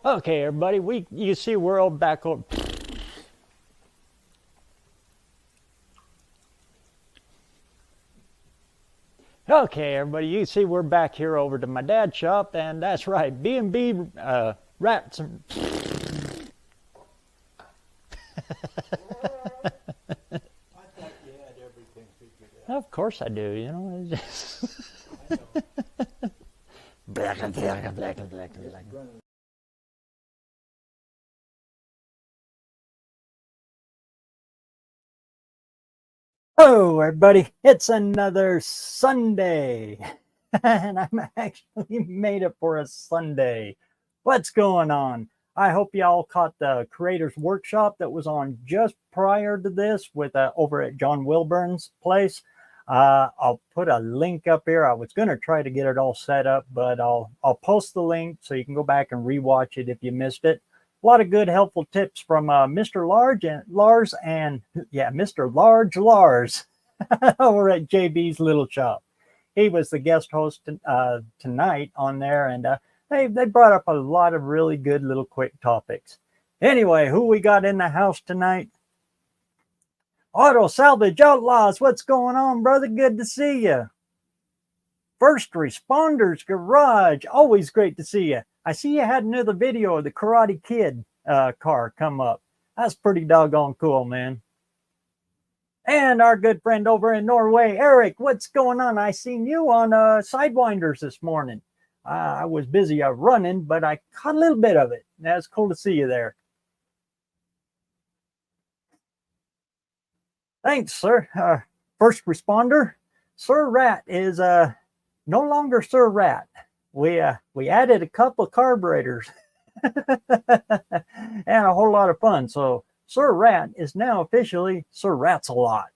Okay, everybody, you see we're all back over. Okay, everybody, you see we're back here over to my dad's shop, and that's right, B&B rats. And of course I do, you know. Black, black, black, black, black. Oh, everybody, it's another Sunday. And I'm actually made it for a Sunday. What's going on? I hope y'all caught the creators workshop that was on just prior to this with over at John Wilburn's place. I'll put a link up here. I was going to try to get it all set up, but I'll post the link so you can go back and rewatch it if you missed it. A lot of good helpful tips from Mr. Lars and Mr. Lars over at JB's Little Shop. He was the guest host tonight on there, and they brought up a lot of really good little quick topics. Anyway, who we got in the house tonight? Auto Salvage Outlaws, what's going on, brother? Good to see you. First Responders Garage, always great to see you. I see you had another video of the Karate Kid car come up. That's pretty doggone cool, man. And our good friend over in Norway, Eric, what's going on? I seen you on Sidewinders this morning. I was busy running, but I caught a little bit of it. That's cool to see you there. Thanks, sir. First Responder. Sir Rat is no longer Sir Rat. We added a couple of carburetors and a whole lot of fun. So Sir Rat is now officially Sir Rats-a-Lot.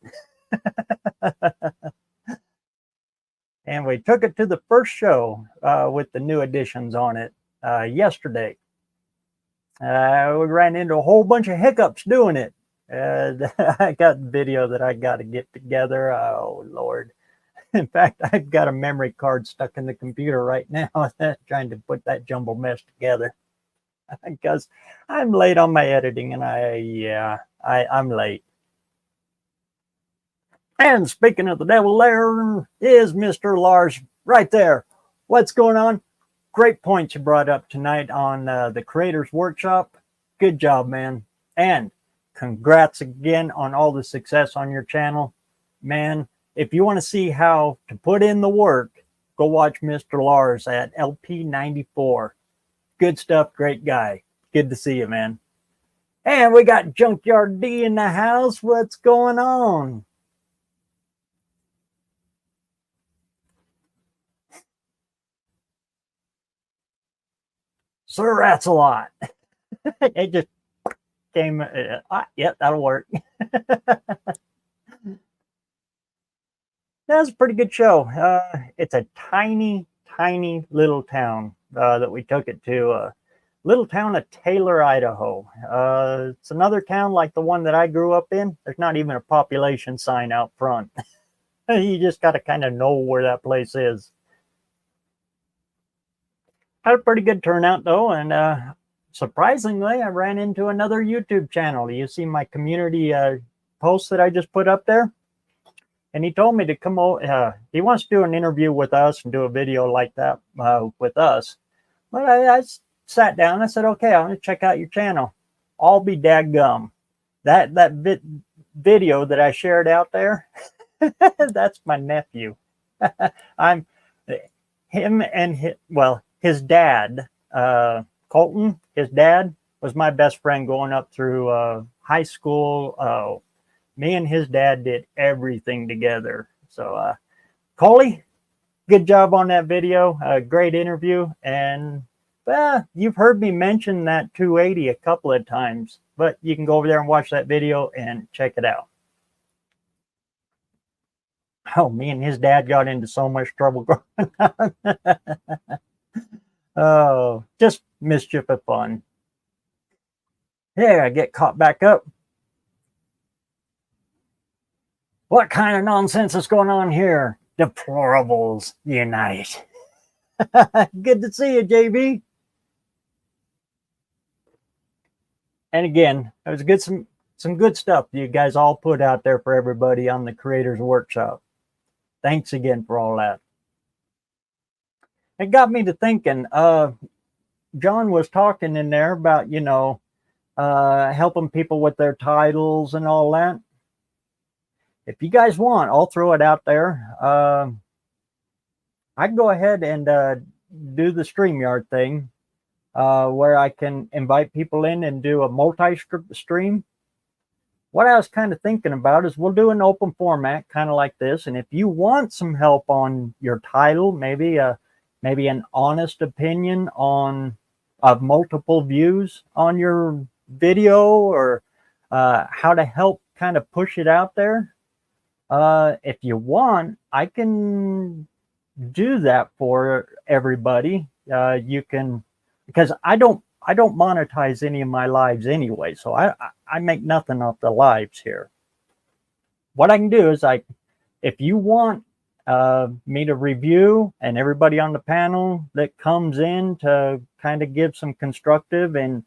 And we took it to the first show with the new additions on it yesterday. We ran into a whole bunch of hiccups doing it. I got video that I got to get together. Oh, Lord. In fact, I've got a memory card stuck in the computer right now trying to put that jumble mess together because I'm late on my editing, and I'm late. And speaking of the devil, there is Mr. Lars right there. What's going on? Great points you brought up tonight on the Creators Workshop. Good job, man. And congrats again on all the success on your channel, man. If you want to see how to put in the work, go watch Mr. Lars at LP94. Good stuff, great guy. Good to see you, man. And we got Junkyard D in the house. What's going on? Sir Rats-a-Lot. It just came. Yep, that'll work. That's a pretty good show. It's a tiny, tiny little town that we took it to. Little town of Taylor, Idaho. It's another town like the one that I grew up in. There's not even a population sign out front. You just got to kind of know where that place is. Had a pretty good turnout, though, and surprisingly, I ran into another YouTube channel. You see my community post that I just put up there? And he told me to come over. He wants to do an interview with us and do a video like that with us. But I sat down and I said, okay, I'm going to check out your channel. I'll be dadgum. That video that I shared out there, that's my nephew. I'm him and his dad, Colton, his dad was my best friend going up through high school. Me and his dad did everything together. So, Coley, good job on that video. Great interview. And you've heard me mention that 280 a couple of times, but you can go over there and watch that video and check it out. Oh, me and his dad got into so much trouble growing up. Oh, just mischief and fun. Yeah, I get caught back up. What kind of nonsense is going on here? Deplorables unite. Good to see you, JB. And again, it was good some good stuff you guys all put out there for everybody on the Creators Workshop. Thanks again for all that. It got me to thinking. John was talking in there about, you know, helping people with their titles and all that. If you guys want, I'll throw it out there. I can go ahead and do the StreamYard thing, where I can invite people in and do a multi-stream. What I was kind of thinking about is we'll do an open format, kind of like this. And if you want some help on your title, maybe an honest opinion on of multiple views on your video, or how to help kind of push it out there, if you want, I can do that for everybody. You can, because I don't monetize any of my lives anyway, so I make nothing off the lives here. What I can do is if you want me to review, and everybody on the panel that comes in to kind of give some constructive and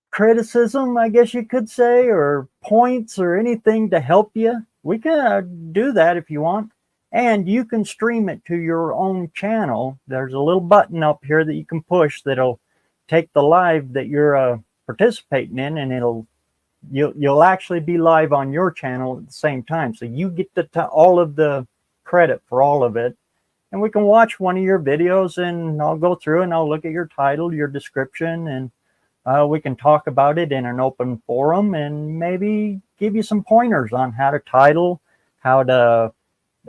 criticism, I guess you could say, or points or anything to help you, we can do that if you want. And you can stream it to your own channel. There's a little button up here that you can push that'll take the live that you're participating in, and you'll actually be live on your channel at the same time. So you get all of the credit for all of it. And we can watch one of your videos, and I'll go through and I'll look at your title, your description, and we can talk about it in an open forum and maybe give you some pointers on how to title, how to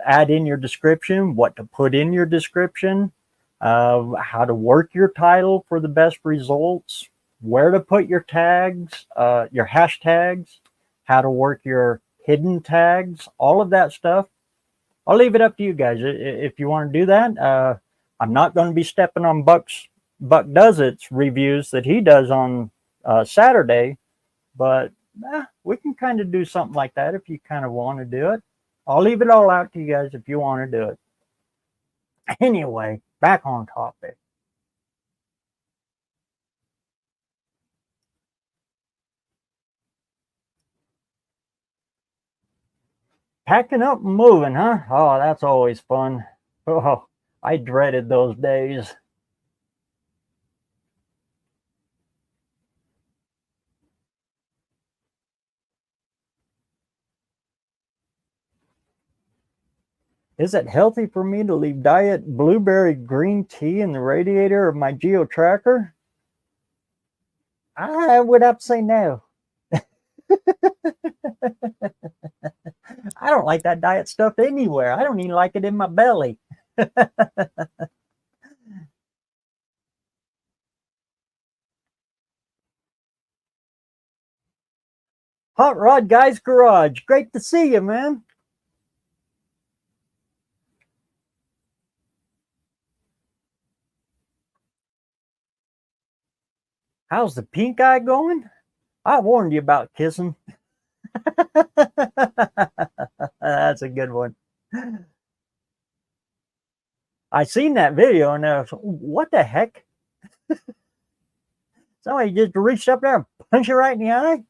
add in your description, what to put in your description, how to work your title for the best results, where to put your tags, your hashtags, how to work your hidden tags, all of that stuff. I'll leave it up to you guys if you want to do that. I'm not going to be stepping on Buck Does It's reviews that he does on Saturday, but we can kind of do something like that if you kind of want to do it. I'll leave it all out to you guys if you want to do it. Anyway, back on topic. Packing up and moving, huh? Oh, that's always fun. Oh, I dreaded those days. Is it healthy for me to leave diet blueberry green tea in the radiator of my Geo Tracker? I would have to say no. I don't like that diet stuff anywhere. I don't even like it in my belly. Hot Rod Guy's Garage. Great to see you, man. How's the pink eye going? I warned you about kissing. That's a good one. I seen that video and I was, what the heck? Somebody just reached up there and punched you right in the eye?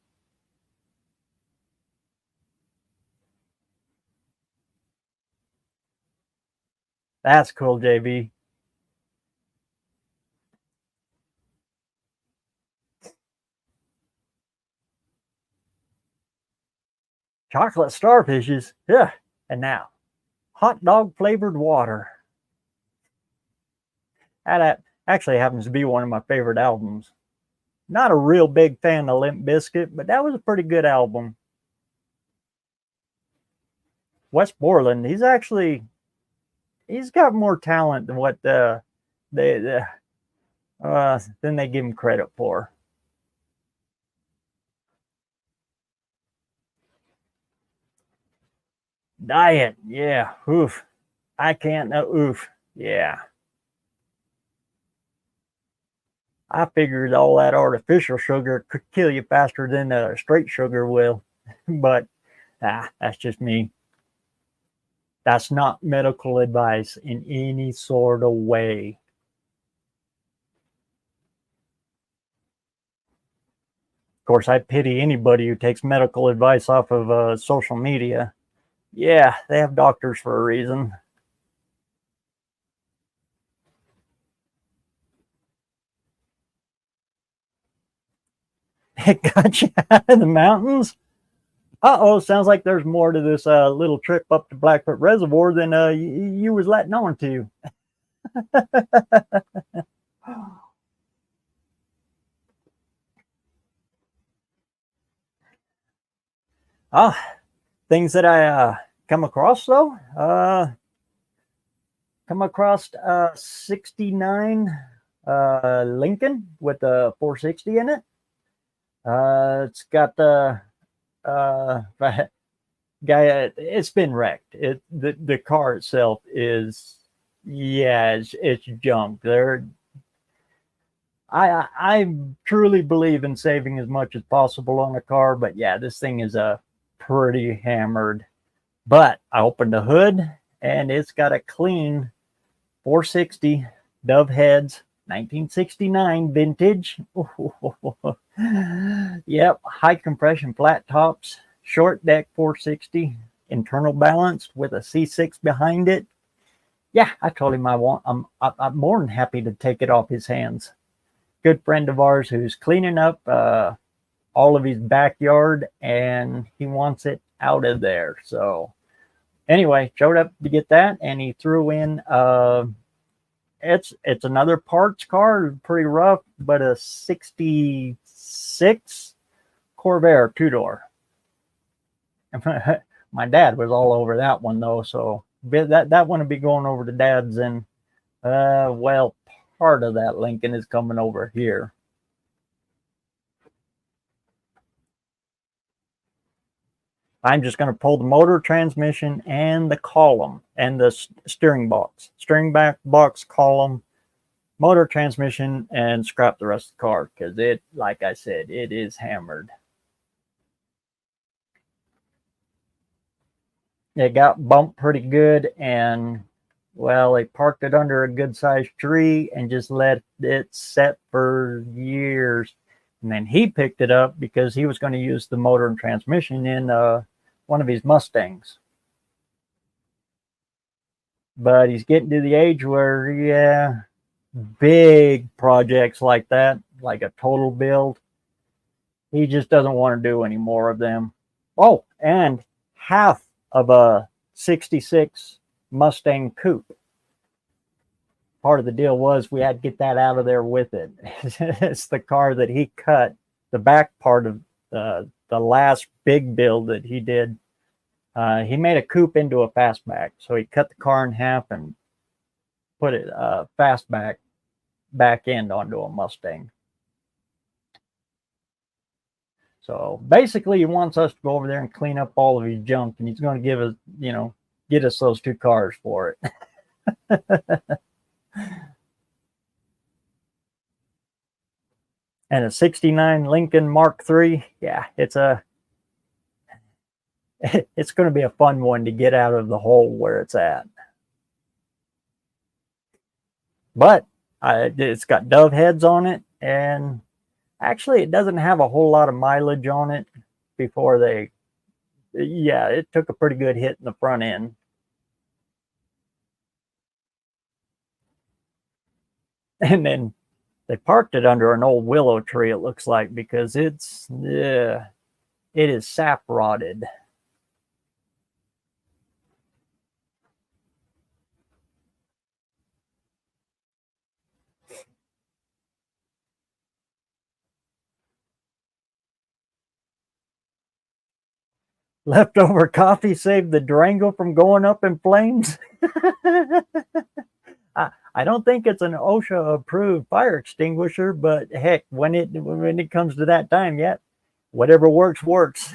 That's cool, JB. Chocolate starfishes. Yeah. And now, hot dog flavored water. That actually happens to be one of my favorite albums. Not a real big fan of Limp Bizkit, but that was a pretty good album. Wes Borland, he's got more talent than what than they give him credit for. Diet, yeah, oof. I can't, oof, yeah. I figured all that artificial sugar could kill you faster than straight sugar will, but that's just me. That's not medical advice in any sort of way. course, I pity anybody who takes medical advice off of social media. Yeah, they have doctors for a reason. It got you out of the mountains? Uh-oh, sounds like there's more to this little trip up to Blackfoot Reservoir than you was letting on to. Oh, things that I come across, though. Come across 69 Lincoln with a 460 in it. It's got the guy. It's been wrecked. The car itself is, yeah, it's junk. I truly believe in saving as much as possible on a car, but yeah, this thing is pretty hammered. But I opened the hood and it's got a clean 460 Dove heads, 1969 vintage. Yep, high compression flat tops, short deck 460, internal balanced with a C6 behind it. Yeah, I told him I'm more than happy to take it off his hands. Good friend of ours who's cleaning up all of his backyard, and he wants it out of there. So anyway, showed up to get that, and he threw in it's another parts car, pretty rough, but a 66 Corvair 2-door. My dad was all over that one though, so that one will be going over to Dad's, and well, part of that Lincoln is coming over here. I'm just going to pull the motor, transmission, and the column, and the steering box, column, motor, transmission, and scrap the rest of the car, because it, like I said, it is hammered. It got bumped pretty good, and well, they parked it under a good sized tree and just let it set for years. And then he picked it up because he was going to use the motor and transmission in one of his Mustangs. But he's getting to the age where, yeah, big projects like that, like a total build, he just doesn't want to do any more of them. Oh, and half of a 66 Mustang coupe. Part of the deal was we had to get that out of there with it. It's the car that he cut, the back part of the last big build that he did. He made a coupe into a fastback. So he cut the car in half and put it fastback back end onto a Mustang. So basically, he wants us to go over there and clean up all of his junk, and he's going to give us, get us those two cars for it. And a 69 Lincoln Mark III, yeah, it's going to be a fun one to get out of the hole where it's at. But it's got dove heads on it, and actually it doesn't have a whole lot of mileage on it before it took a pretty good hit in the front end. And then they parked it under an old willow tree, it looks like, because it is sap rotted. Leftover coffee saved the Durango from going up in flames. I don't think it's an OSHA approved fire extinguisher, but heck, when it comes to that time, yeah, whatever works, works.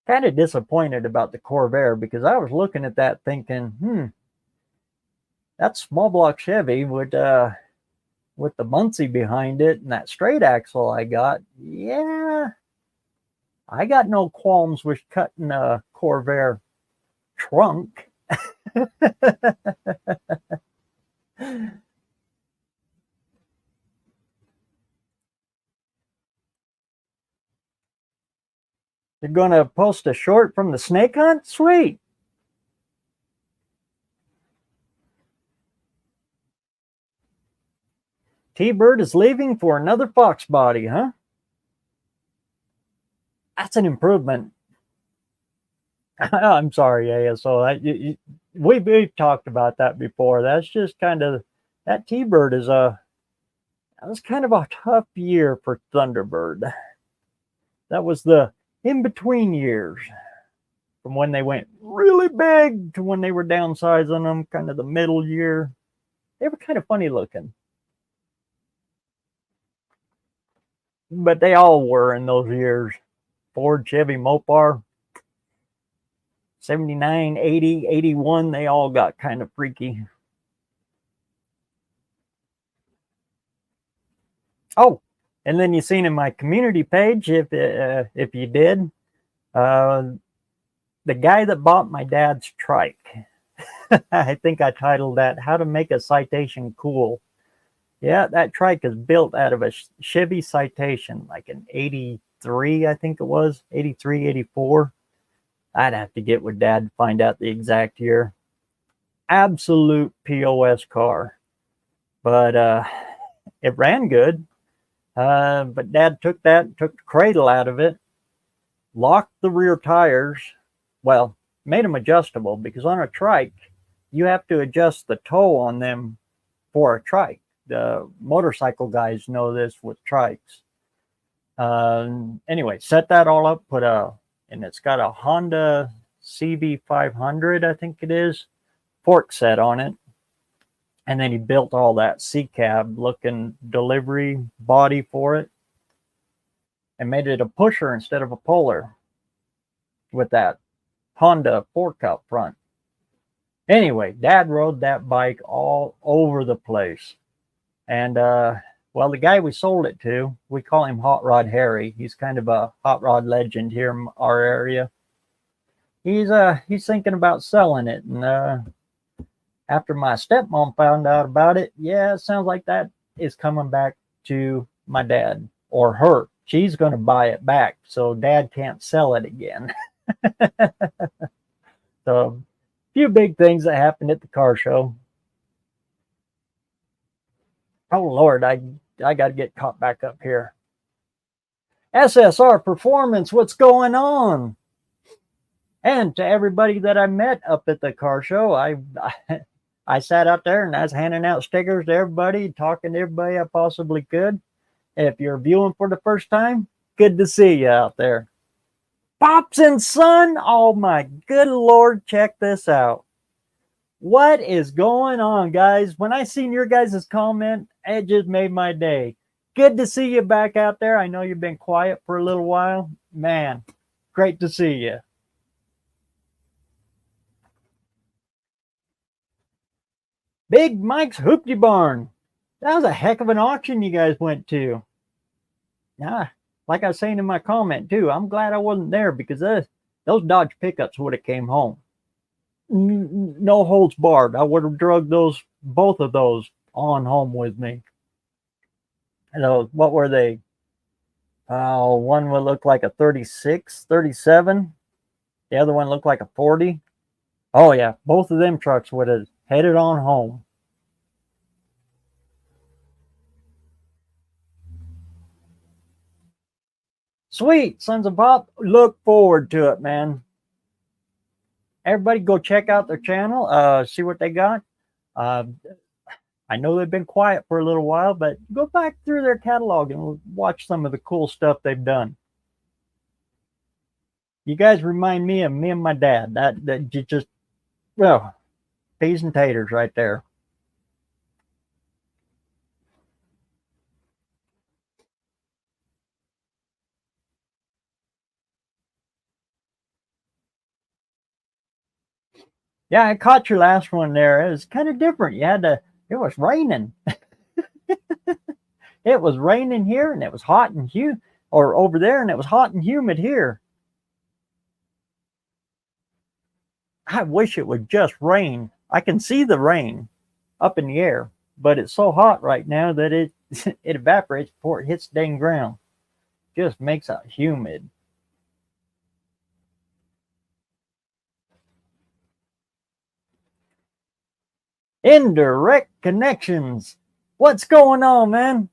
Kind of disappointed about the Corvair, because I was looking at that thinking, that small block Chevy with the Muncie behind it and that straight axle I got, yeah, I got no qualms with cutting a Corvair trunk. You're going to post a short from the snake hunt? Sweet. T-Bird is leaving for another fox body, huh? That's an improvement. I'm sorry, ASO. We've talked about that before. That's just kind of, that T-Bird is that was kind of a tough year for Thunderbird. That was the in-between years from when they went really big to when they were downsizing them, kind of the middle year. They were kind of funny looking. But they all were in those years. Ford, Chevy, Mopar, 79, 80, 81, they all got kind of freaky. Oh, and then you seen in my community page, if you did, the guy that bought my dad's trike. I think I titled that "How to Make a Citation Cool." Yeah, that trike is built out of a Chevy Citation, like an 83, I think it was, 83, 84. I'd have to get with Dad to find out the exact year. Absolute POS car. But it ran good. But Dad took the cradle out of it, locked the rear tires, well, made them adjustable, because on a trike, you have to adjust the toe on them for a trike. The motorcycle guys know this with trikes. Anyway, set that all up, and it's got a Honda CB500, I think it is, fork set on it. And then he built all that C-cab looking delivery body for it and made it a pusher instead of a puller with that Honda fork up front. Anyway, Dad rode that bike all over the place. And, well, the guy we sold it to, we call him Hot Rod Harry. He's kind of a hot rod legend here in our area. He's thinking about selling it. And, after my stepmom found out about it, yeah, it sounds like that is coming back to my dad or her. She's going to buy it back, so Dad can't sell it again. So, a few big things that happened at the car show. Oh, Lord, I got to get caught back up here. SSR Performance, what's going on? And to everybody that I met up at the car show, I sat out there and I was handing out stickers to everybody, talking to everybody I possibly could. If you're viewing for the first time, good to see you out there. Pops and Son, oh my good Lord, check this out. What is going on, guys? When I seen your guys' comment, it just made my day. Good to see you back out there. I know you've been quiet for a little while. Man, great to see you. Big Mike's Hoopty Barn. That was a heck of an auction you guys went to. Yeah, like I was saying in my comment too, I'm glad I wasn't there, because those Dodge pickups would have came home. No holds barred. I would have drugged both of those on home with me. And what were they? One would look like a 36, 37. The other one looked like a 40. Oh yeah, both of them trucks would have headed on home. Sweet, Sons of Pop. Look forward to it, man. Everybody go check out their channel, see what they got. I know they've been quiet for a little while, but go back through their catalog and watch some of the cool stuff they've done. You guys remind me of me and my dad. That just, well, peas and taters right there. Yeah, I caught your last one there. It was kind of different. It was raining. It was raining here, and it was hot and humid, or over there, and it was hot and humid here. I wish it would just rain. I can see the rain up in the air, but it's so hot right now that it it evaporates before it hits the dang ground. Just makes it humid. Indirect connections. What's going on, man?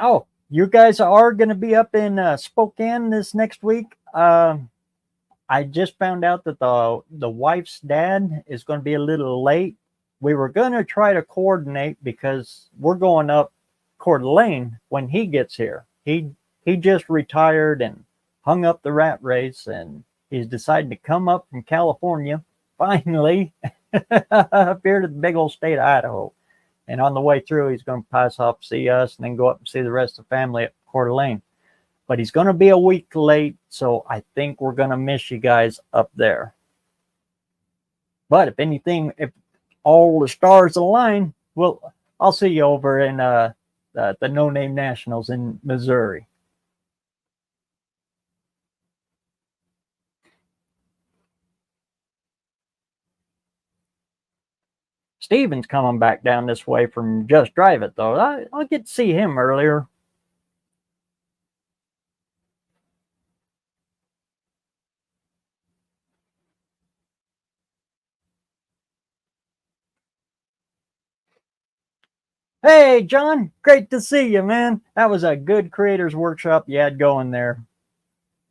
Oh, you guys are going to be up in Spokane this next week. I just found out that the wife's dad is going to be a little late. We were going to try to coordinate because we're going up Coeur d'Alene when he gets here. He just retired and hung up the rat race, and he's decided to come up from California finally up here to the big old state of Idaho. And on the way through, he's going to pass up, see us, and then go up and see the rest of the family at Coeur d'Alene. But he's going to be a week late, so I think we're going to miss you guys up there. But if anything, if all the stars align, well, I'll see you over in the No Name Nationals in Missouri. Steven's coming back down this way from Just Drive It, though. I'll get to see him earlier. Hey, John, great to see you, man. That was a good creators workshop you had going there.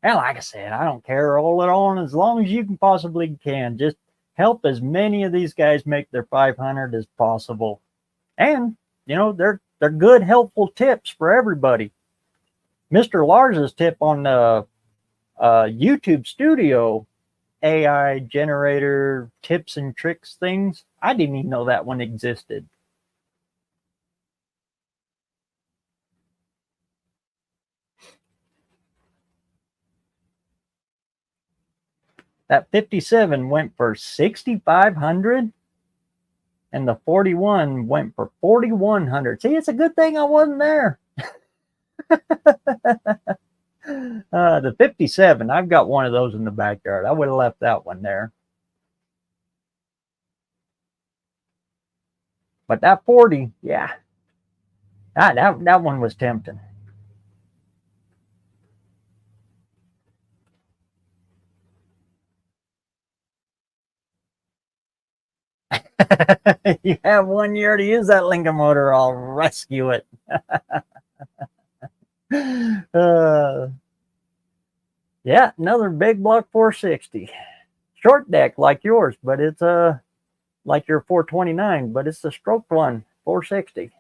And like I said, I don't care, roll it on as long as you can possibly can. Just help as many of these guys make their 500 as possible. And, you know, they're good, helpful tips for everybody. Mr. Lars's tip on the YouTube Studio AI generator tips and tricks things, I didn't even know that one existed. That 57 went for 6,500 and the 41 went for 4,100. See, it's a good thing I wasn't there. The 57, I've got one of those in the backyard. I would have left that one there. But that 40, yeah, that one was tempting. You have 1 year to use that Lincoln motor. I'll rescue it. Yeah, another big block 460. Short deck like yours, but it's like your 429, but it's the stroke one, 460.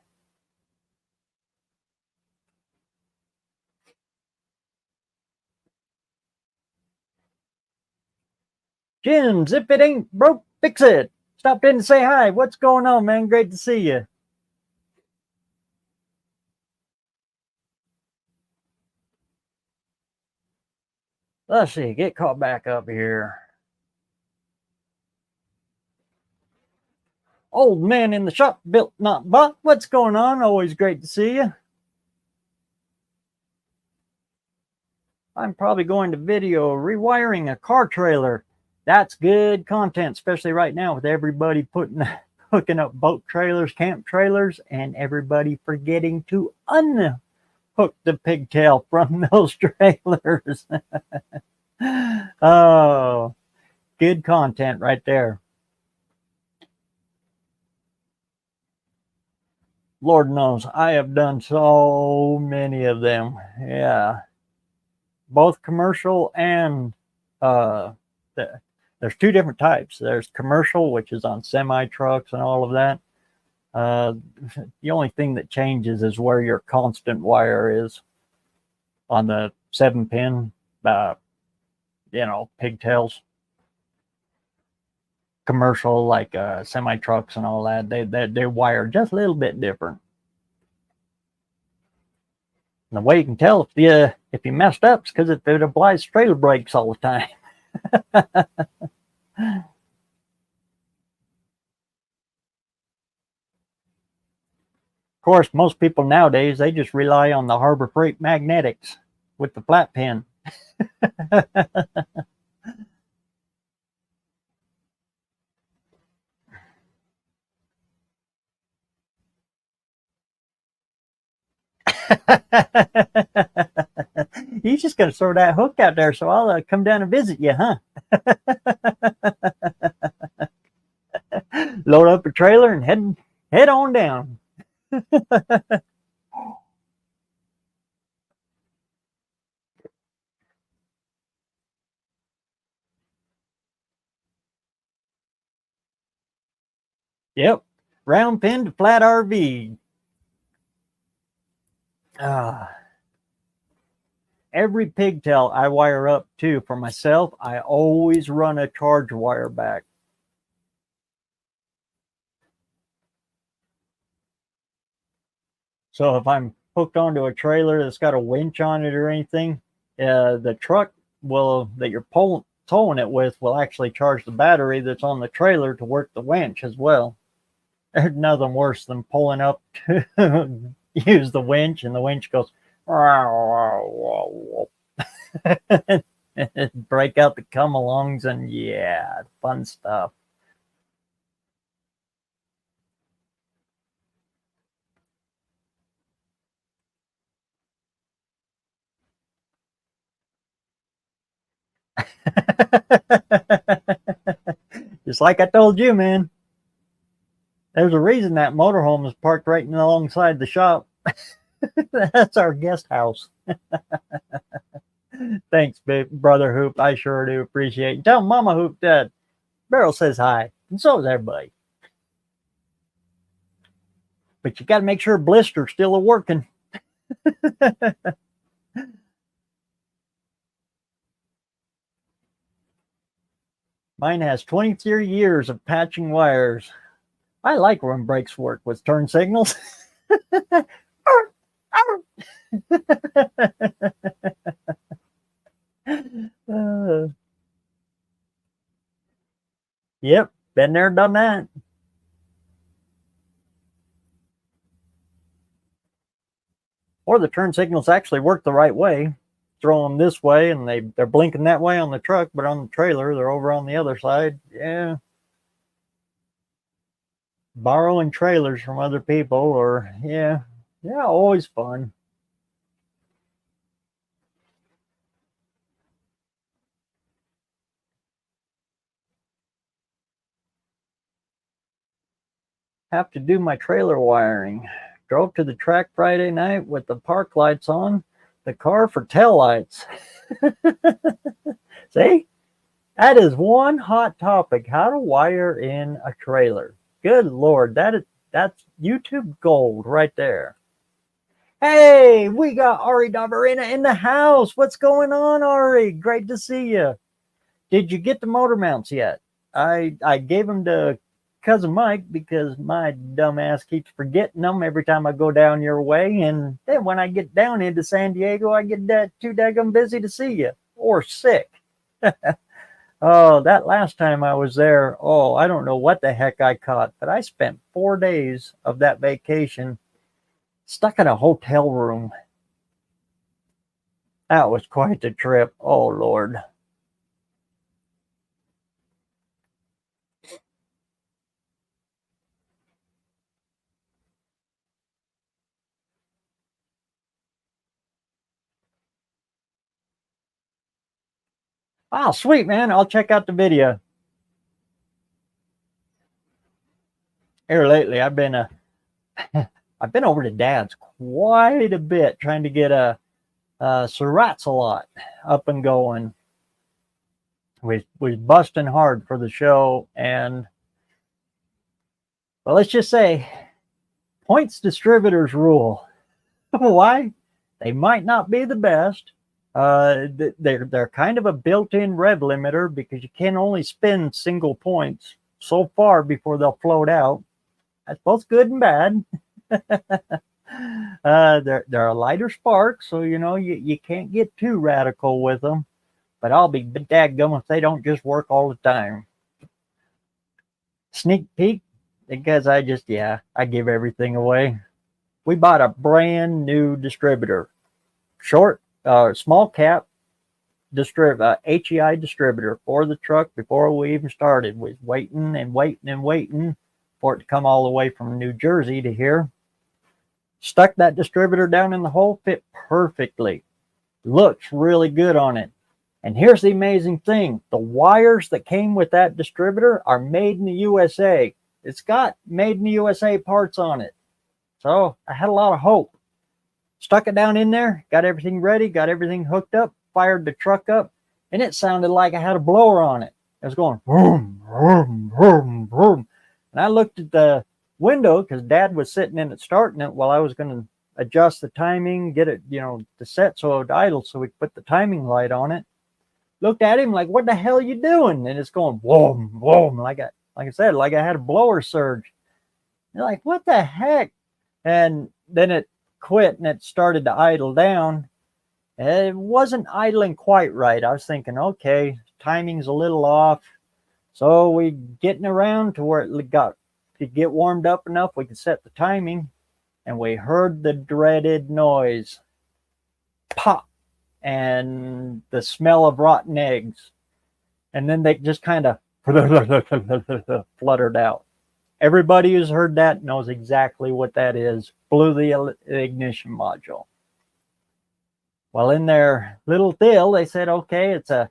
Jim's, if it ain't broke, fix it. Stopped in to say hi. What's going on, man? Great to see you. Let's see, get caught back up here. Old man in the shop, built not bought. What's going on? Always great to see you. I'm probably going to video rewiring a car trailer. That's good content, especially right now with everybody hooking up boat trailers, camp trailers, and everybody forgetting to unhook the pigtail from those trailers. Oh, good content right there. Lord knows I have done so many of them. Yeah. Both commercial and there's two different types. There's commercial, which is on semi trucks and all of that. The only thing that changes is where your constant wire is on the 7-pin, pigtails. Commercial, like semi trucks and all that, they wire just a little bit different. And the way you can tell if you messed up is because if it applies trailer brakes all the time. Of course, most people nowadays, they just rely on the Harbor Freight magnetics with the flat pin. You're just going to throw that hook out there, so I'll come down and visit you, huh? Load up a trailer and head on down. Yep. Round pin to flat RV. Every pigtail I wire up too for myself, I always run a charge wire back. So if I'm hooked onto a trailer that's got a winch on it or anything, the truck that you're towing it with will actually charge the battery that's on the trailer to work the winch as well. There's nothing worse than pulling up to use the winch and the winch goes break out the come-alongs, and yeah, fun stuff. Just like I told you, man. There's a reason that motorhome is parked right alongside the shop. That's our guest house. Thanks, brother Hoop. I sure do appreciate it. Tell Mama Hoop that Beryl says hi, and so is everybody. But you got to make sure blister's still working. Mine has 23 years of patching wires. I like when brakes work with turn signals. Yep, been there, done that. Or the turn signals actually work the right way. Throw them this way and they're blinking that way on the truck, but on the trailer they're over on the other side. Yeah. Borrowing trailers from other people, or yeah, always fun. Have to do my trailer wiring. Drove to the track Friday night with the park lights on, the car for tail lights. See, that is one hot topic: how to wire in a trailer. Good Lord, that's YouTube gold right there. Hey, we got Ari Davarina in the house. What's going on, Ari? Great to see you. Did you get the motor mounts yet? I gave them to cousin Mike because my dumb ass keeps forgetting them every time I go down your way. And then when I get down into San Diego, I get too daggum busy to see you, or sick. Oh, that last time I was there, I don't know what the heck I caught, but I spent 4 days of that vacation stuck in a hotel room. That was quite the trip. Oh, Lord. Oh, sweet, man. I'll check out the video. Here lately, I've been over to Dad's quite a bit trying to get a Sriracha up and going. We busting hard for the show, and well, let's just say points distributors rule. Why? They might not be the best. They're kind of a built-in rev limiter because you can only spin single points so far before they'll float out. That's both good and bad. They're a lighter spark, so you can't get too radical with them. But I'll be dadgum if they don't just work all the time. Sneak peek, because I give everything away. We bought a brand new distributor, small cap HEI distributor for the truck before we even started. We was waiting and waiting and waiting for it to come all the way from New Jersey to here. Stuck that distributor down in the hole, fit perfectly. Looks really good on it. And here's the amazing thing. The wires that came with that distributor are made in the USA. It's got made in the USA parts on it. So I had a lot of hope. Stuck it down in there, got everything ready, got everything hooked up, fired the truck up, and it sounded like I had a blower on it. It was going vroom, vroom, vroom, vroom. And I looked at the window because Dad was sitting in it starting it while I was going to adjust the timing, get it, to set so it would idle so we could put the timing light on it. Looked at him like, what the hell are you doing? And it's going whoom, whoom, like I said, like I had a blower surge. They're like, what the heck? And then it quit and it started to idle down. It wasn't idling quite right. I was thinking, okay, timing's a little off. So we getting around to where it got to get warmed up enough we could set the timing, and we heard the dreaded noise. Pop. And the smell of rotten eggs. And then they just kind of fluttered out. Everybody who's heard that knows exactly what that is. Blew the ignition module. Well, in their little deal, they said, okay, it's a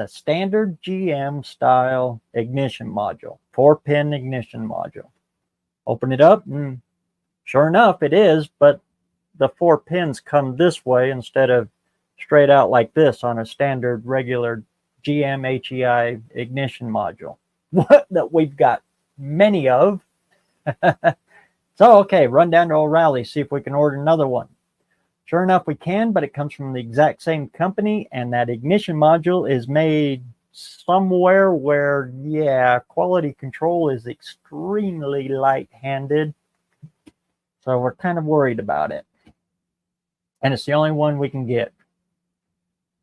standard GM style ignition module, 4-pin ignition module. Open it up, and sure enough, it is, but the 4 pins come this way instead of straight out like this on a standard regular GM HEI ignition module. What that we've got many of. So, okay, run down to O'Reilly, see if we can order another one. Sure enough, we can, but it comes from the exact same company, and that ignition module is made somewhere where, yeah, quality control is extremely light-handed. So we're kind of worried about it. And it's the only one we can get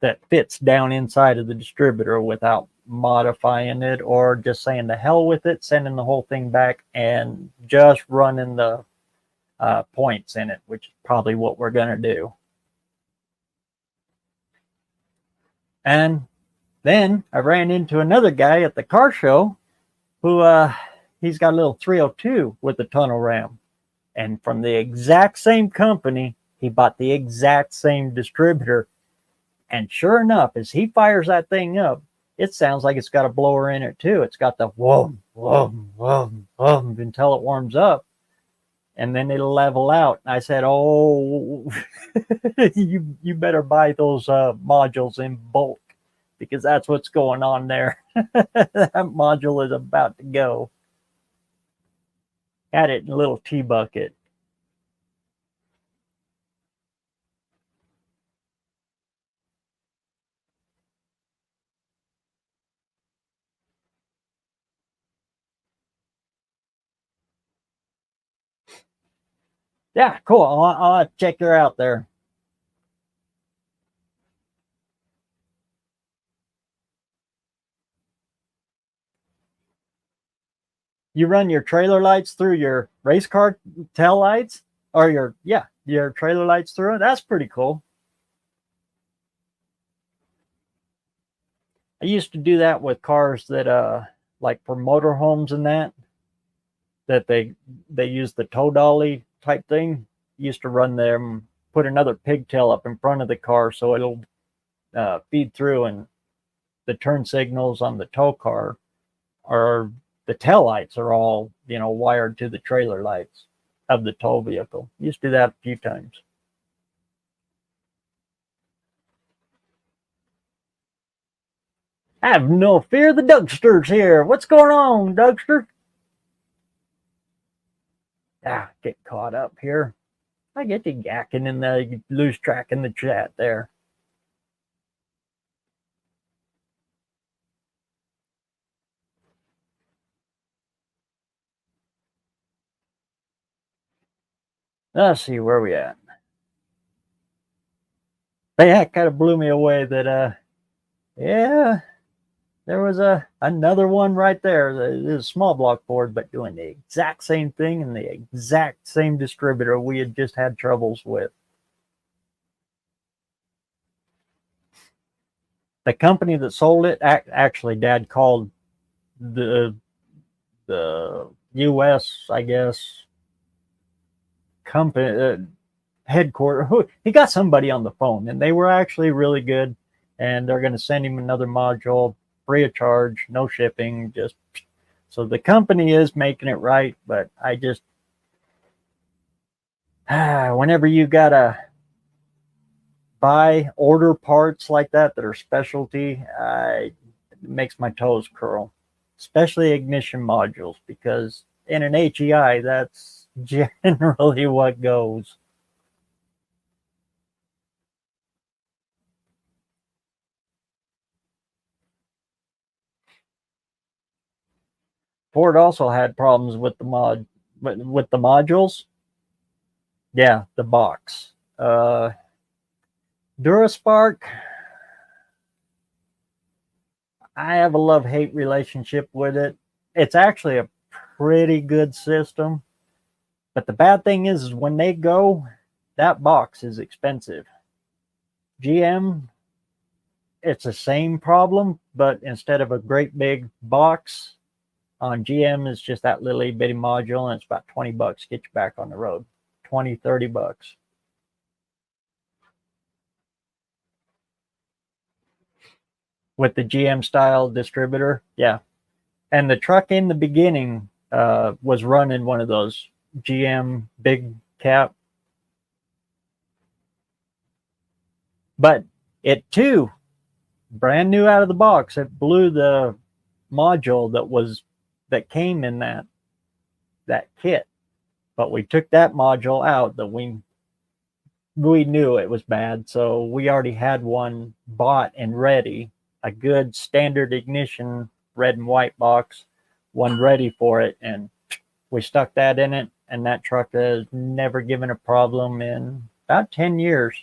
that fits down inside of the distributor without modifying it or just saying the hell with it, sending the whole thing back and just running the points in it, which is probably what we're going to do. And then I ran into another guy at the car show who he's got a little 302 with a tunnel ram. And from the exact same company, he bought the exact same distributor. And sure enough, as he fires that thing up, it sounds like it's got a blower in it too. It's got the whum, whum, whum, whum until it warms up. And then it'll level out. And I said, oh, you better buy those modules in bulk, because that's what's going on there. That module is about to go. Had it in a little tea bucket. Yeah, cool. I'll check her out there. You run your trailer lights through your race car tail lights, or your trailer lights through it. That's pretty cool. I used to do that with cars that like for motorhomes and that they use the tow dolly type thing. Used to run them, put another pigtail up in front of the car so it'll feed through, and the turn signals on the tow car are the tail lights are all wired to the trailer lights of the tow vehicle. Used to do that a few times. Have no fear, the Dougster's here. What's going on, Dougster? Get caught up here. I get you yakking in the loose track in the chat there. Let's see where we at. But yeah, it kind of blew me away that yeah, there was another one right there. It is a small block board, but doing the exact same thing in the exact same distributor we had just had troubles with. The company that sold it, actually, Dad called the U.S., I guess, company headquarters. He got somebody on the phone, and they were actually really good. And they're going to send him another module free of charge, no shipping. Just so the company is making it right, but I just whenever you gotta order parts like that are specialty, it makes my toes curl, especially ignition modules, because in an HEI, that's generally what goes. Ford also had problems with the modules. Yeah, the box. Duraspark, I have a love-hate relationship with it. It's actually a pretty good system, but the bad thing is when they go, that box is expensive. GM, it's the same problem, but instead of a great big box on GM, it's just that little bitty module, and it's about 20 bucks to get you back on the road. 20, 30 bucks. With the GM style distributor, yeah. And the truck in the beginning was running one of those GM big cap. But it too, brand new out of the box, it blew the module that came in that kit. But we took that module out that we knew it was bad, so we already had one bought and ready, a good standard ignition red and white box, one ready for it, and we stuck that in it, and that truck has never given a problem in about 10 years.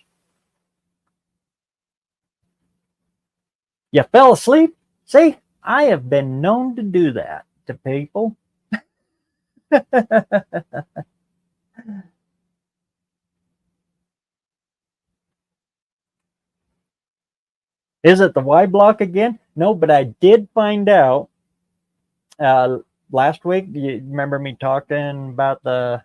You fell asleep? See, I have been known to do that to people. Is it the Y block again? No, but I did find out last week. Do you remember me talking about the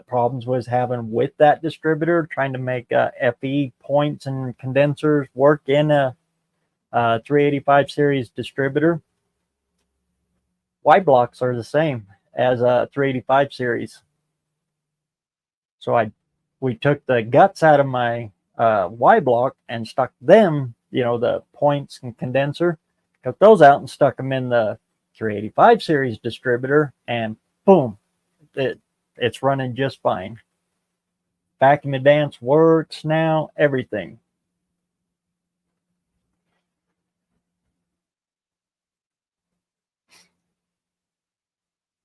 problems was having with that distributor, trying to make FE points and condensers work in a 385 series distributor? Y blocks are the same as a 385 series. So we took the guts out of my Y block and stuck them, the points and condenser, took those out and stuck them in the 385 series distributor, and boom, it's running just fine. Vacuum advance works now, everything.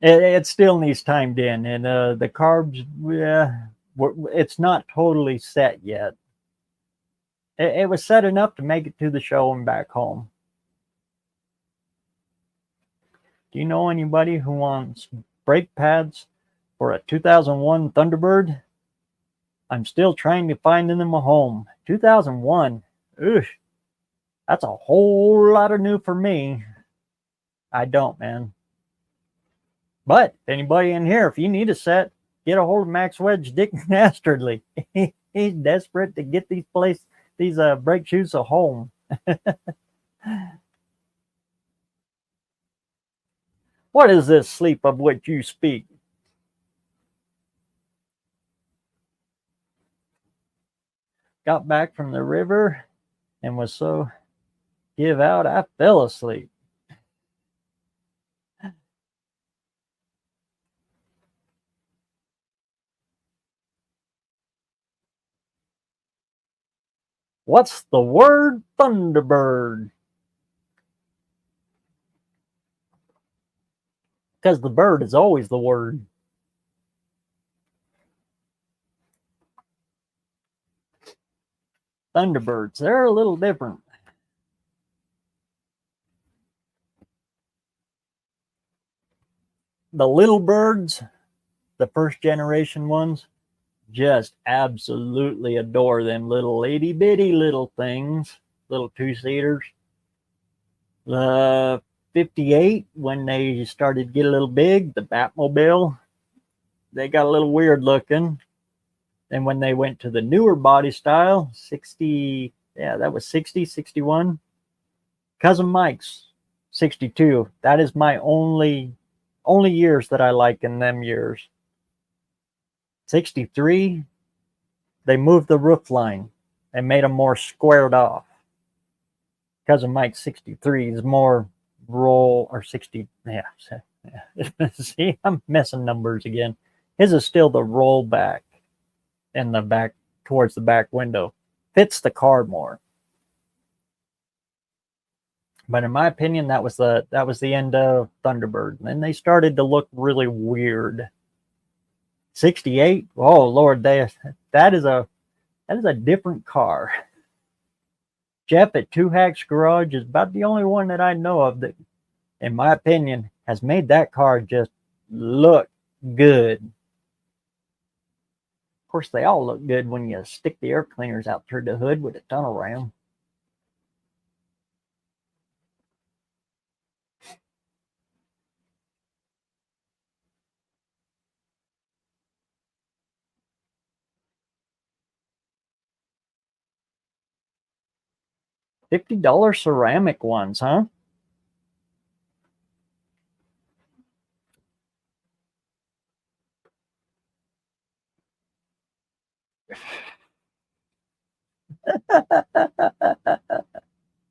It still needs timed in, and the carbs, it's not totally set yet. It was set enough to make it to the show and back home. Do you know anybody who wants brake pads for a 2001 Thunderbird? I'm still trying to find them a home. 2001, ugh, that's a whole lot of new for me. I don't, man. But anybody in here, if you need a set, get a hold of Max Wedge Dick Nastardly. He's desperate to get these brake shoes a home. What is this sleep of which you speak? Got back from the river and was so give out I fell asleep. What's the word, Thunderbird? Because the bird is always the word. Thunderbirds, they're a little different. The little birds, the first generation ones, just absolutely adore them little itty bitty little things, little two-seaters. The 58, when they started to get a little big, the Batmobile, they got a little weird looking. And when they went to the newer body style, 60, yeah, that was 60, 61. Cousin Mike's 62. That is my only years that I like in them years. 63, they moved the roof line and made them more squared off. Cousin Mike's 63 is more roll, or 60, yeah. See, I'm messing numbers again. His is still the rollback in the back, towards the back window. Fits the car more. But in my opinion, that was the end of Thunderbird. And then they started to look really weird. 68, oh Lord, that is a different car. Jeff at Two Hacks Garage is about the only one that I know of that, in my opinion, has made that car just look good. Of course, they all look good when you stick the air cleaners out through the hood with a tunnel ram. $50 ceramic ones, huh?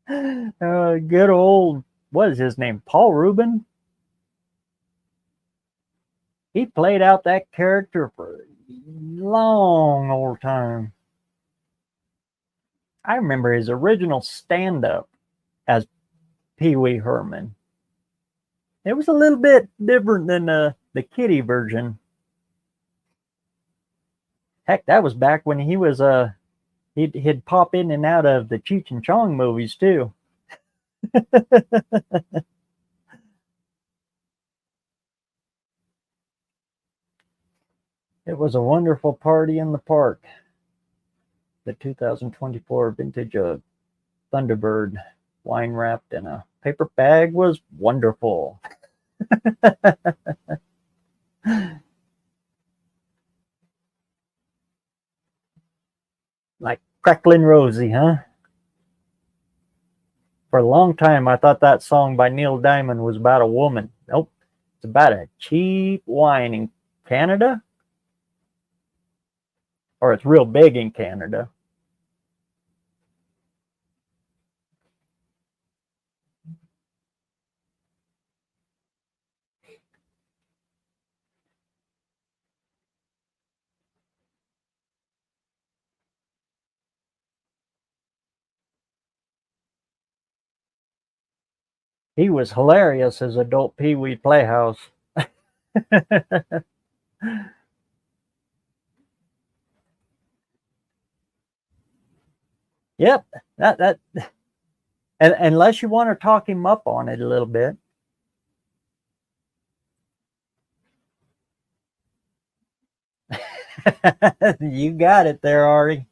Good old, what is his name? Paul Rubin? He played out that character for a long old time. I remember his original stand-up as Pee Wee Herman. It was a little bit different than the kiddie version. Heck, that was back when he was he'd pop in and out of the Cheech and Chong movies too. It was a wonderful party in the park. The 2024 vintage Thunderbird, wine wrapped in a paper bag, was wonderful. Like Crackling Rosie, huh? For a long time, I thought that song by Neil Diamond was about a woman. Nope. It's about a cheap wine in Canada. Or it's real big in Canada. He was hilarious as adult Pee Wee Playhouse. Yep, that and unless you want to talk him up on it a little bit. You got it there, Ari.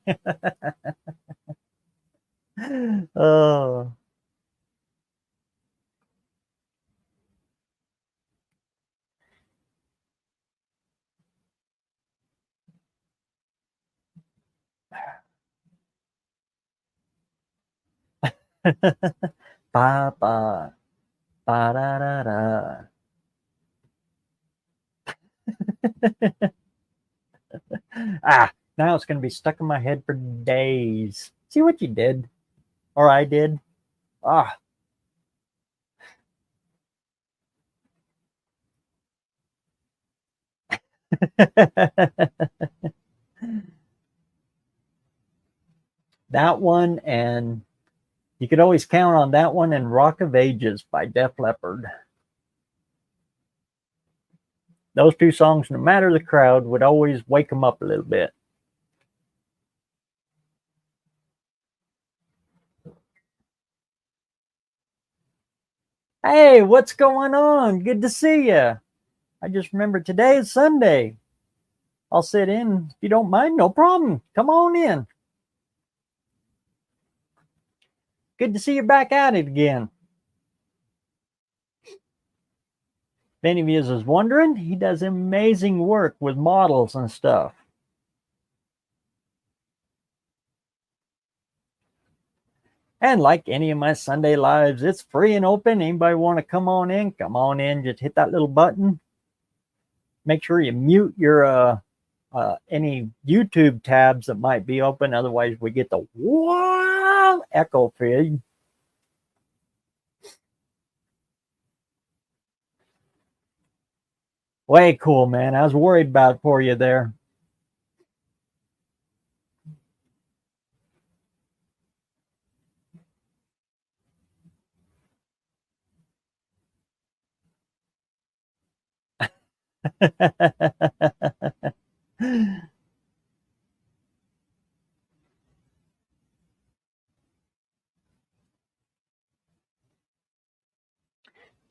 Oh. Ba ba ba da da da. Now it's going to be stuck in my head for days. See what you did, or I did. Ah. That one, and you could always count on that one and Rock of Ages by Def Leppard. Those two songs, no matter the crowd, would always wake them up a little bit. Hey, what's going on? Good to see you. I just remembered today is Sunday. I'll sit in if you don't mind. No problem. Come on in. Good to see you back at it again. If any of you is wondering, he does amazing work with models and stuff. And like any of my Sunday lives, it's free and open. Anybody want to come on in? Come on in. Just hit that little button. Make sure you mute your any YouTube tabs that might be open. Otherwise, we get the wild echo feed. Way cool, man. I was worried about for you there.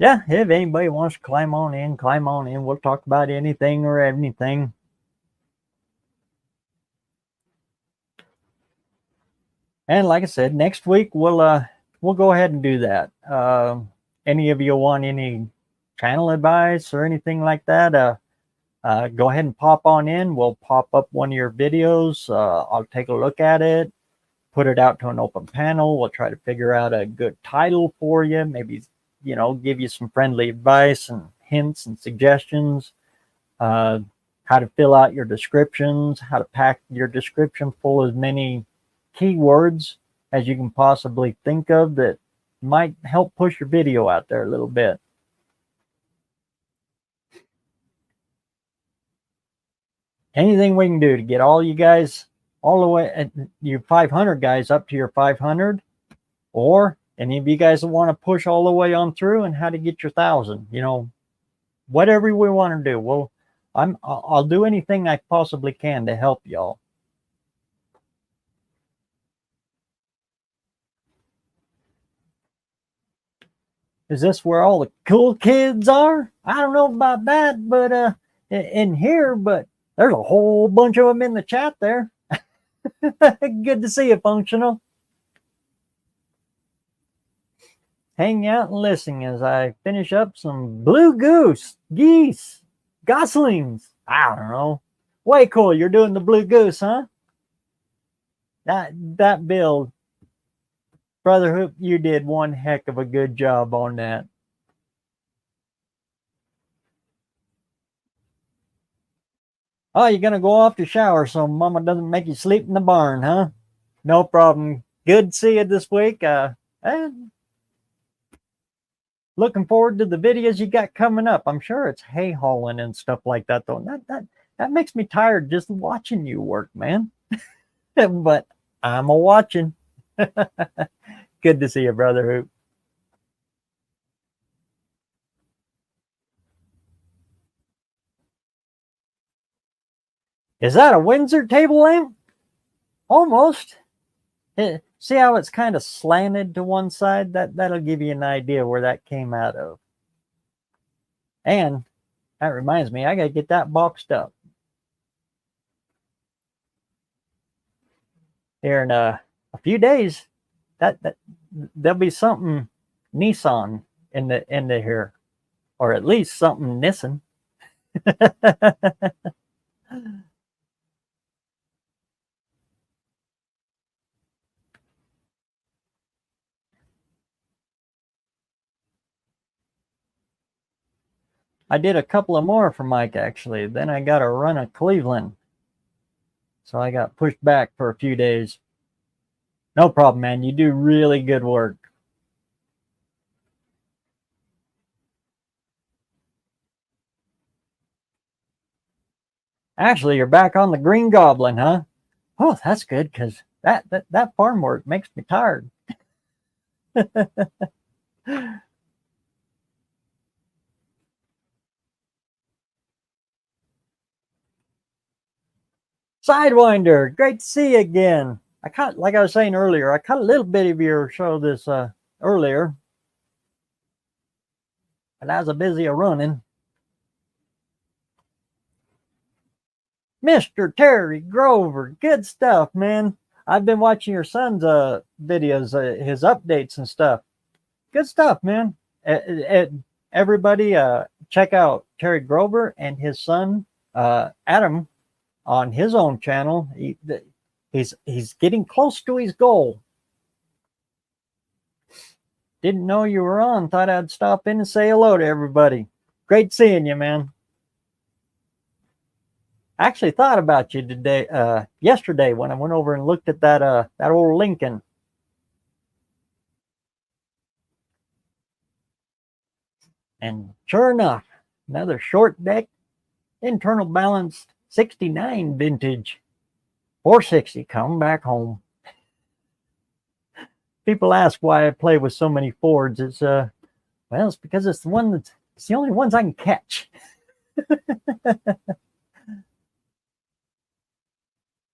Yeah, if anybody wants to climb on in, climb on in. We'll talk about anything or anything. And like I said, next week we'll go ahead and do that. Any of you want any channel advice or anything like that? Go ahead and pop on in. We'll pop up one of your videos. I'll take a look at it, put it out to an open panel. We'll try to figure out a good title for you. Maybe, give you some friendly advice and hints and suggestions. How to fill out your descriptions, how to pack your description full of as many keywords as you can possibly think of that might help push your video out there a little bit. Anything we can do to get all you guys all the way, your 500 guys up to your 500, or any of you guys that want to push all the way on through and how to get your 1,000, whatever we want to do. Well, I'll do anything I possibly can to help y'all. Is this where all the cool kids are? I don't know about that, but in here, but there's a whole bunch of them in the chat there. Good to see you, Functional. Hang out and listen as I finish up some blue geese, goslings. I don't know. Way cool. You're doing the blue goose, huh? That build, Brother Hoop, you did one heck of a good job on that. Oh, you're going to go off to shower so Mama doesn't make you sleep in the barn, huh? No problem. Good to see you this week. And looking forward to the videos you got coming up. I'm sure it's hay hauling and stuff like that, though. That makes me tired just watching you work, man. But I'm watching. Good to see you, Brother Hoop. Is that a Windsor table lamp? Almost. See how it's kind of slanted to one side? That'll give you an idea where that came out of. And that reminds me, I got to get that boxed up. Here in a few days, that there'll be something Nissan in the here, or at least something Nissan. I did a couple of more for Mike, actually. Then I got a run of Cleveland. So I got pushed back for a few days. No problem, man. You do really good work. Actually, you're back on the Green Goblin, huh? Oh, that's good, because that farm work makes me tired. Sidewinder, great to see you again. Like I was saying earlier, I caught a little bit of your show this earlier, but I was busy running. Mr. Terry Grover, good stuff, man. I've been watching your son's videos, his updates and stuff. Good stuff, man. Everybody, check out Terry Grover and his son Adam on his own channel. He's getting close to his goal. Didn't know you were on. Thought I'd stop in and say hello to everybody. Great seeing you, man. I actually thought about you today, yesterday when I went over and looked at that old Lincoln. And sure enough, another short deck, internal balanced 69 vintage, 460 coming back home. People ask why I play with so many Fords. Well, it's because it's the only ones I can catch.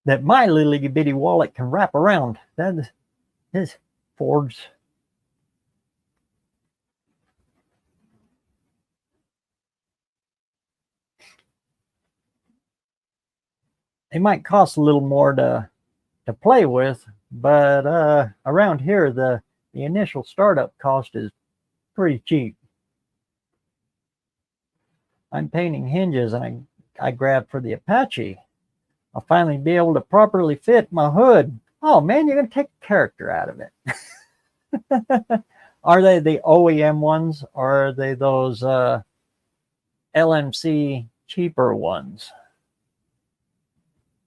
That my little bitty wallet can wrap around. That is Fords. They might cost a little more to play with, but around here the initial startup cost is pretty cheap. I'm painting hinges and I grabbed for the Apache. I'll finally be able to properly fit my hood. Oh man, you're gonna take character out of it. Are they the OEM ones or are they those LMC cheaper ones?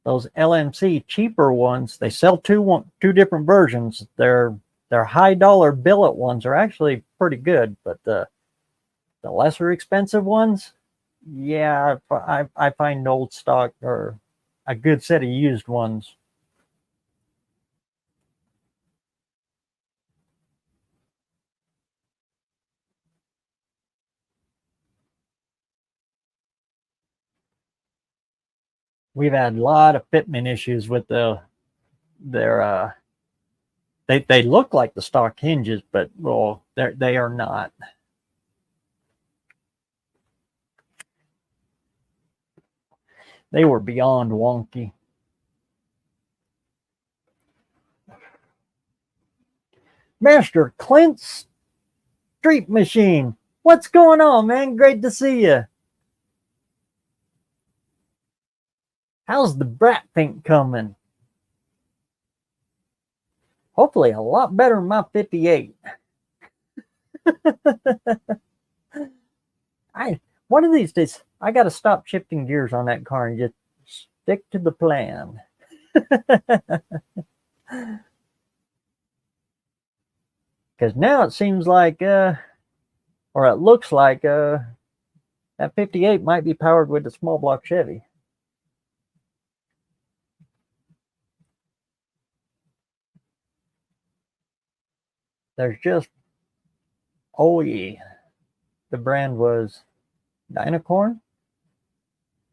Those LMC cheaper ones, they sell two different versions. Their high dollar billet ones are actually pretty good, but the lesser expensive ones, yeah, I find old stock or a good set of used ones. We've had a lot of fitment issues with their they look like the stock hinges, but well, they are not. They were beyond wonky. Master Clint's Street Machine. What's going on, man? Great to see you. How's the brat pink coming? Hopefully a lot better than my 58. One of these days, I got to stop shifting gears on that car and just stick to the plan. Because now it seems like, or it looks like, that 58 might be powered with a small block Chevy. There's just, oh yeah, the brand was Dynacorn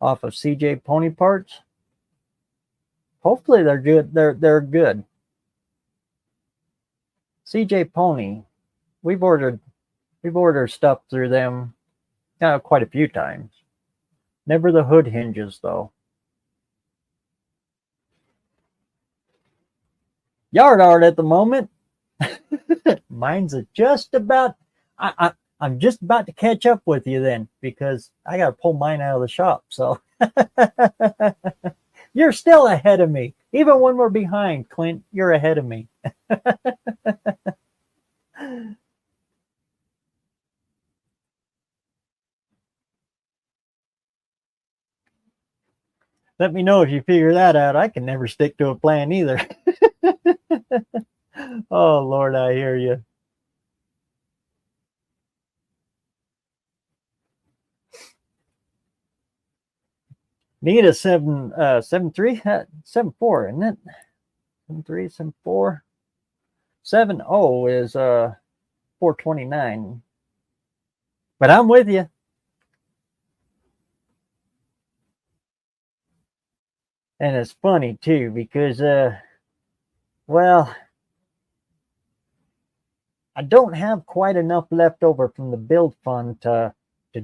off of CJ Pony Parts. Hopefully they're good. They're good. CJ Pony, we've ordered stuff through them quite a few times. Never the hood hinges though. Yard art at the moment. Mine's just about. I'm just about to catch up with you then because I got to pull mine out of the shop. So you're still ahead of me. Even when we're behind, Clint, you're ahead of me. Let me know if you figure that out. I can never stick to a plan either. Oh, Lord, I hear you. Need a 7.3, 7.4, isn't it? 7.3, 7.4. 7.0 is 429. But I'm with you. And it's funny too because well, I don't have quite enough left over from the build fund to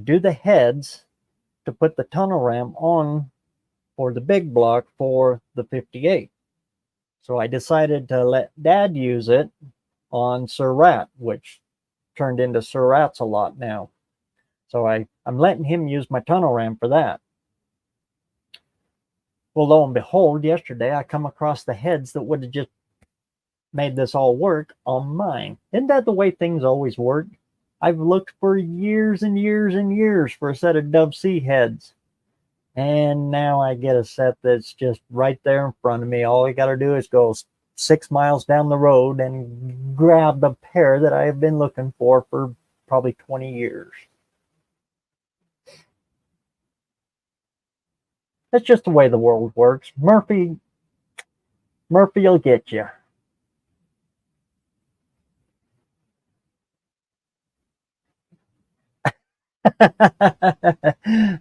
do the heads to put the tunnel ramp on for the big block for the 58. So I decided to let Dad use it on Sir Rat, which turned into Sir Rats a lot now. So I'm letting him use my tunnel ramp for that. Well, lo and behold, yesterday I come across the heads that would have just made this all work on mine. Isn't that the way things always work? I've looked for years and years and years for a set of Dove C heads. And now I get a set that's just right there in front of me. All I got to do is go 6 miles down the road and grab the pair that I have been looking for probably 20 years. That's just the way the world works. Murphy will get you.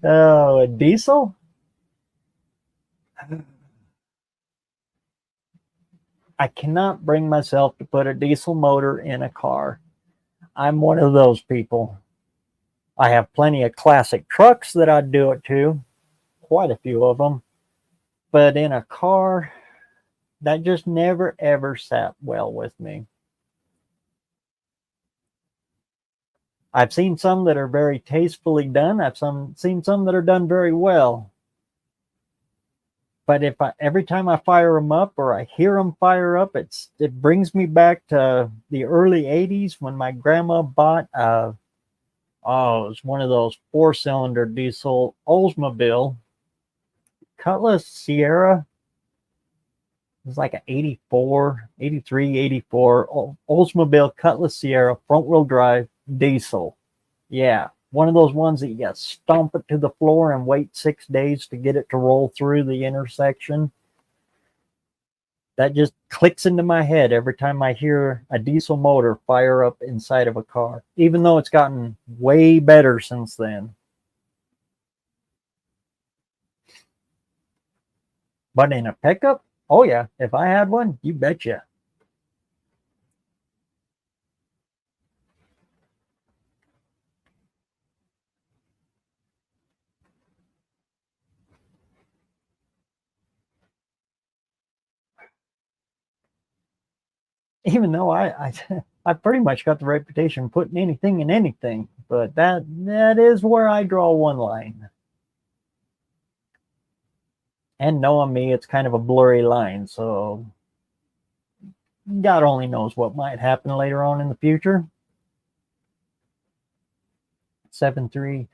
Oh, a diesel? I cannot bring myself to put a diesel motor in a car. I'm one of those people. I have plenty of classic trucks that I'd do it to, quite a few of them. But in a car, that just never ever sat well with me. I've seen some that are very tastefully done. Seen some that are done very well. But every time I fire them up or I hear them fire up, it brings me back to the early '80s when my grandma bought it was one of those 4-cylinder diesel Oldsmobile Cutlass Sierra. It was like an 84, 83, 84 Oldsmobile Cutlass Sierra front-wheel drive diesel. Yeah, one of those ones that you got to stomp it to the floor and wait 6 days to get it to roll through the intersection. That just clicks into my head every time I hear a diesel motor fire up inside of a car, even though it's gotten way better since then. But in a pickup, oh yeah, if I had one, you betcha. Even though I pretty much got the reputation of putting anything in anything, but that is where I draw one line. And knowing me, it's kind of a blurry line, so God only knows what might happen later on in the future. 7.3,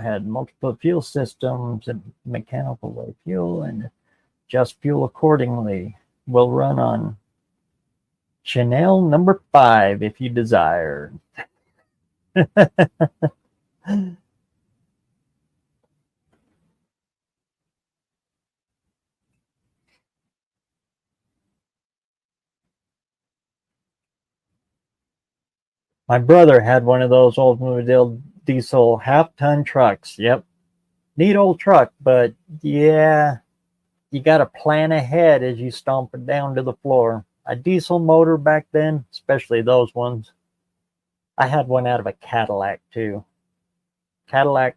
had multiple fuel systems and mechanical low fuel and just fuel accordingly. Will run on Chanel number 5 if you desire. My brother had one of those old Oldsmobile diesel half-ton trucks. Yep. Neat old truck, but yeah, you got to plan ahead as you stomp it down to the floor. A diesel motor back then, especially those ones. I had one out of a Cadillac too. Cadillac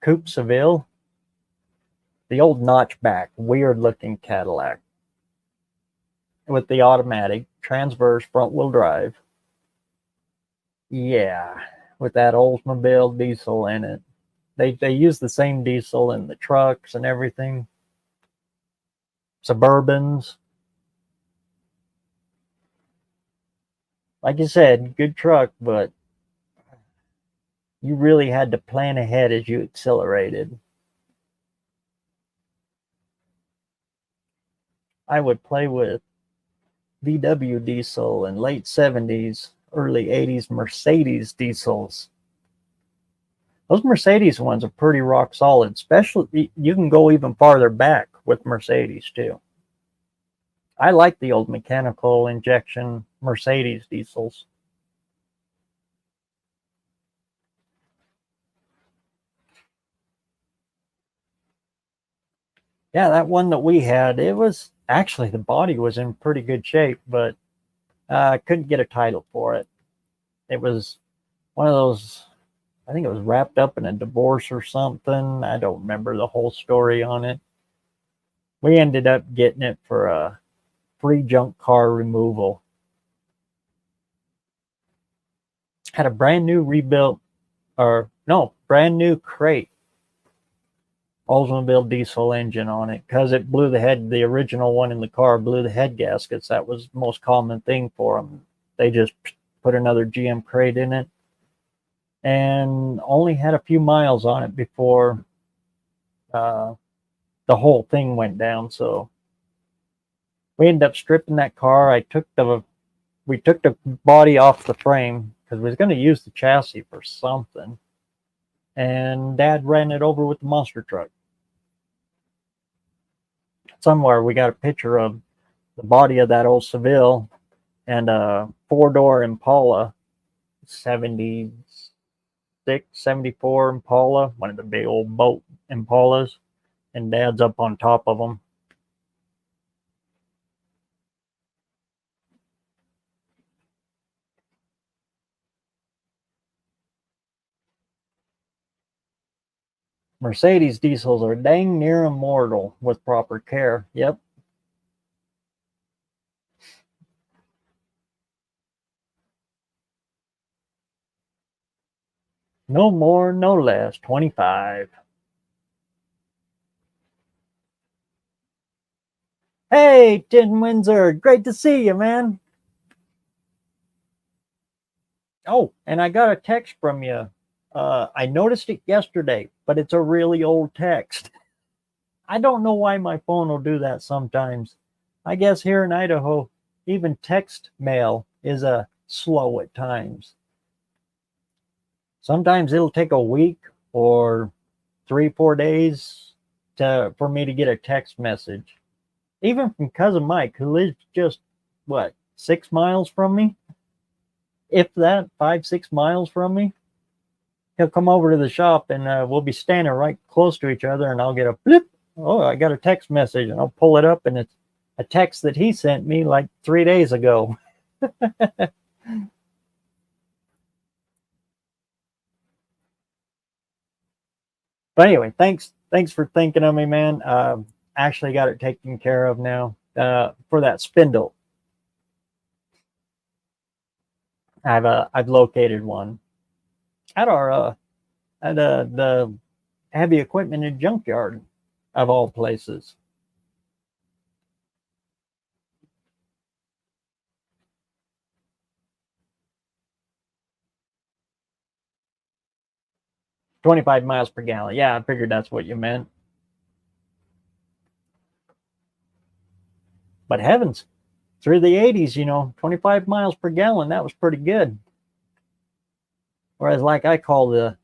Coupe Seville. The old notchback, weird looking Cadillac with the automatic transverse front wheel drive. Yeah, with that Oldsmobile diesel in it. They use the same diesel in the trucks and everything. Suburbans. Like you said, good truck, but you really had to plan ahead as you accelerated. I would play with VW diesel in late 70s, early 80s Mercedes diesels. Those Mercedes ones are pretty rock solid, especially you can go even farther back with Mercedes too. I like the old mechanical injection Mercedes diesels. Yeah, that one that we had, it was actually the body was in pretty good shape, but I couldn't get a title for it. It was one of those, I think it was wrapped up in a divorce or something. I don't remember the whole story on it. We ended up getting it for a free junk car removal. Had a brand new rebuilt, or no, brand new crate. Oldsmobile diesel engine on it, because it blew the original one in the car blew the head gaskets. That was the most common thing for them. They just put another GM crate in it and only had a few miles on it before the whole thing went down. So we ended up stripping that car. We took the body off the frame because we was going to use the chassis for something. And Dad ran it over with the monster truck. Somewhere we got a picture of the body of that old Seville and a 4-door Impala, 76, 74 Impala, one of the big old boat Impalas, and Dad's up on top of them. Mercedes diesels are dang near immortal with proper care. Yep. No more, no less. 25. Hey, Tim Windsor. Great to see you, man. Oh, and I got a text from you. I noticed it yesterday, but it's a really old text. I don't know why my phone will do that sometimes. I guess here in Idaho, even text mail is slow at times. Sometimes it'll take a week or 3-4 days for me to get a text message. Even from cousin Mike, who lives just 6 miles from me, if that, 5-6 miles from me. He'll come over to the shop and we'll be standing right close to each other, and I'll get a blip. Oh, I got a text message, and I'll pull it up, and it's a text that he sent me like 3 days ago. But anyway, thanks for thinking of me, man. Actually got it taken care of now for that spindle. I've located one at our the heavy equipment and junkyard of all places. $25 miles per gallon. Yeah, I figured that's what you meant. But heavens, through the 80s, 25 miles per gallon, that was pretty good. Whereas, like I call the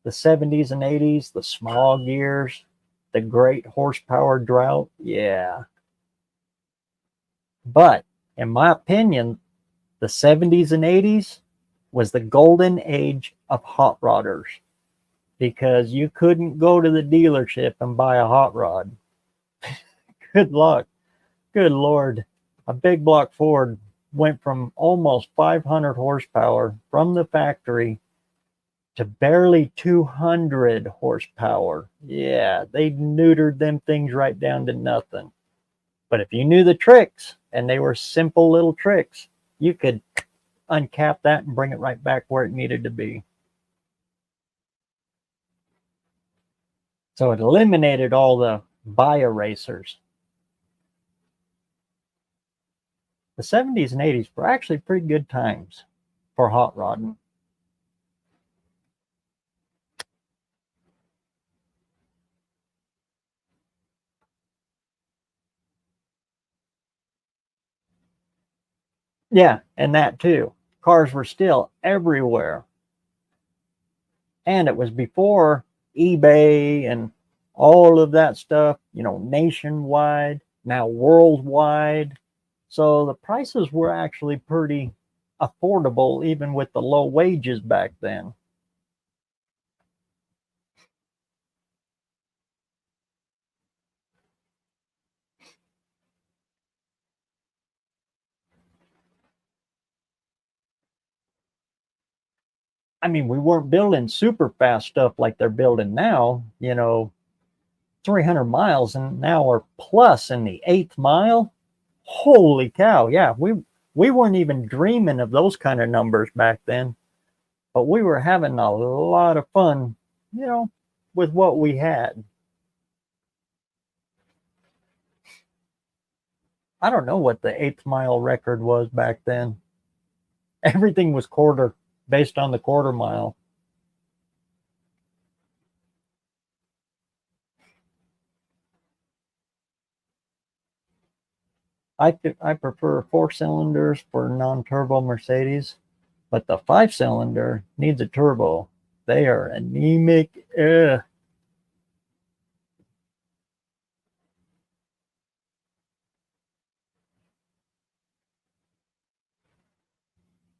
70s and 80s, the smog years, the great horsepower drought, yeah. But in my opinion, the 70s and 80s was the golden age of hot rodders, because you couldn't go to the dealership and buy a hot rod. Good luck. Good Lord. A big block Ford went from almost 500 horsepower from the factory to barely 200 horsepower. Yeah, they neutered them things right down to nothing. But if you knew the tricks, and they were simple little tricks, you could uncap that and bring it right back where it needed to be. So it eliminated all the buy erasers. The 70s and 80s were actually pretty good times for hot rodding. Yeah, and that too. Cars were still everywhere. And it was before eBay and all of that stuff, nationwide, now worldwide. So the prices were actually pretty affordable, even with the low wages back then. I mean, we weren't building super fast stuff like they're building now, 300 miles, and now we're plus in the 8th mile. Holy cow. Yeah, we weren't even dreaming of those kind of numbers back then, but we were having a lot of fun, with what we had. I don't know what the 8th mile record was back then. Everything was quarter, based on the quarter mile. I prefer 4 cylinders for non-turbo Mercedes, but the 5 cylinder needs a turbo. They are anemic. Ugh.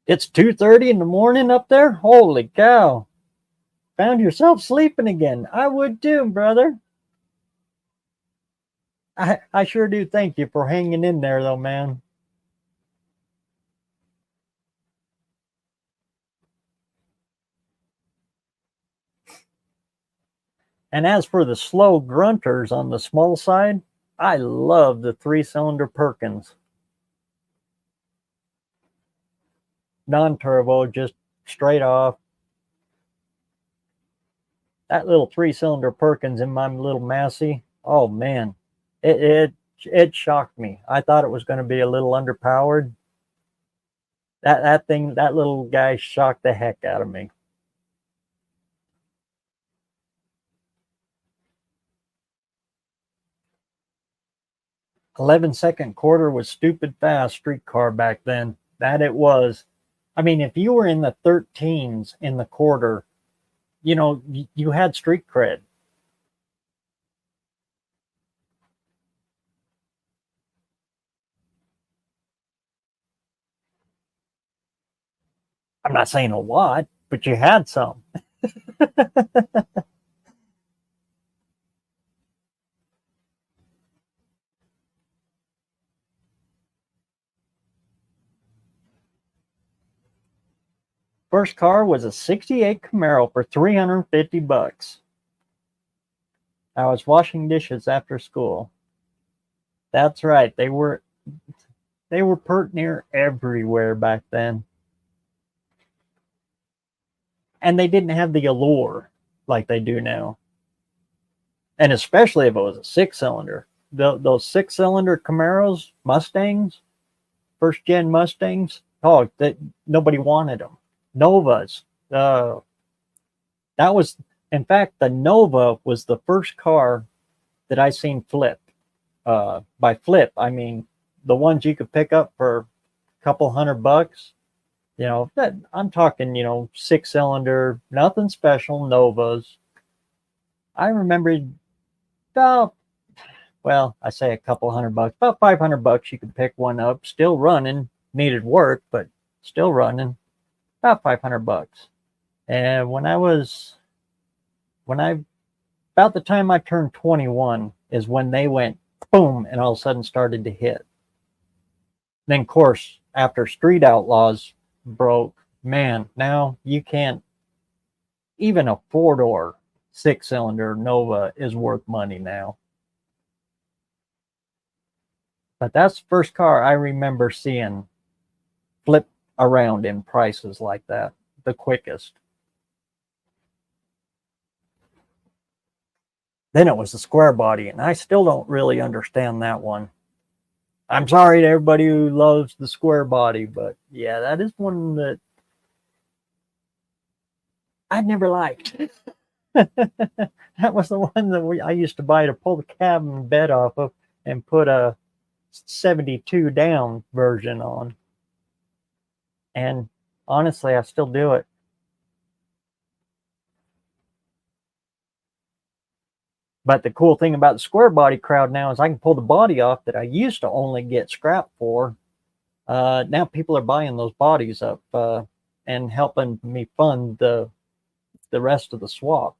It's 2:30 in the morning up there? Holy cow. Found yourself sleeping again. I would too, brother. I sure do thank you for hanging in there, though, man. And as for the slow grunters on the small side, I love the 3-cylinder Perkins. Non-turbo, just straight off. That little 3-cylinder Perkins in my little Massey, oh man, it, it it shocked me. I thought it was going to be a little underpowered. That little guy shocked the heck out of me. 11-second quarter was stupid fast streetcar back then. That it was. I mean, if you were in the 13s in the quarter, you had street cred. I'm not saying a lot, but you had some. First car was a 68 Camaro for $350. I was washing dishes after school. That's right. They were pert near everywhere back then. And they didn't have the allure like they do now. And especially if it was a 6-cylinder. Those 6-cylinder Camaros, Mustangs, first gen Mustangs, oh, nobody wanted them. Novas. That was, in fact, the Nova was the first car that I seen flip. By flip, I mean the ones you could pick up for a couple $100. That I'm talking, 6-cylinder, nothing special Novas. I remember about, well, I say a couple $100, about $500. You could pick one up, still running, needed work, but still running, about $500. And when I, about the time I turned 21 is when they went boom and all of a sudden started to hit. Then, of course, after Street Outlaws broke, man, now you can't, even a 4-door 6-cylinder Nova is worth money now. But that's the first car I remember seeing flip around in prices like that, the quickest. Then it was the square body, and I still don't really understand that one. I'm sorry to everybody who loves the square body, but yeah, that is one that I never liked. That was the one that I used to buy to pull the cabin bed off of and put a 72 down version on. And honestly, I still do it. But the cool thing about the square body crowd now is I can pull the body off that I used to only get scrap for. Now people are buying those bodies up and helping me fund the rest of the swap.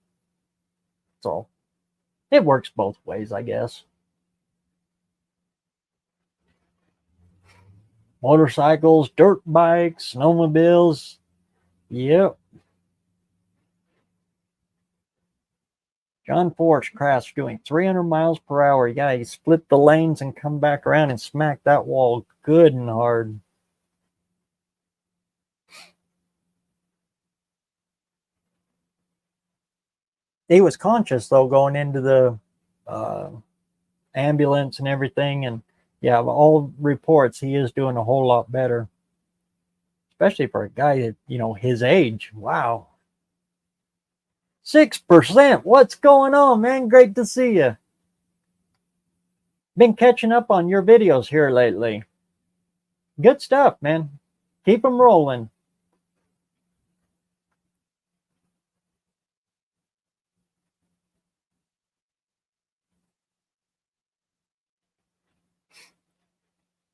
So it works both ways, I guess. Motorcycles, dirt bikes, snowmobiles. Yep. John Force crashed doing 300 miles per hour. Yeah, he split the lanes and come back around and smack that wall good and hard. He was conscious though going into the ambulance and everything, and yeah, of all reports, he is doing a whole lot better, especially for a guy that, you know, his age. Wow. 6%. What's going on, man? Great to see you. Been catching up on your videos here lately. Good stuff, man. Keep them rolling.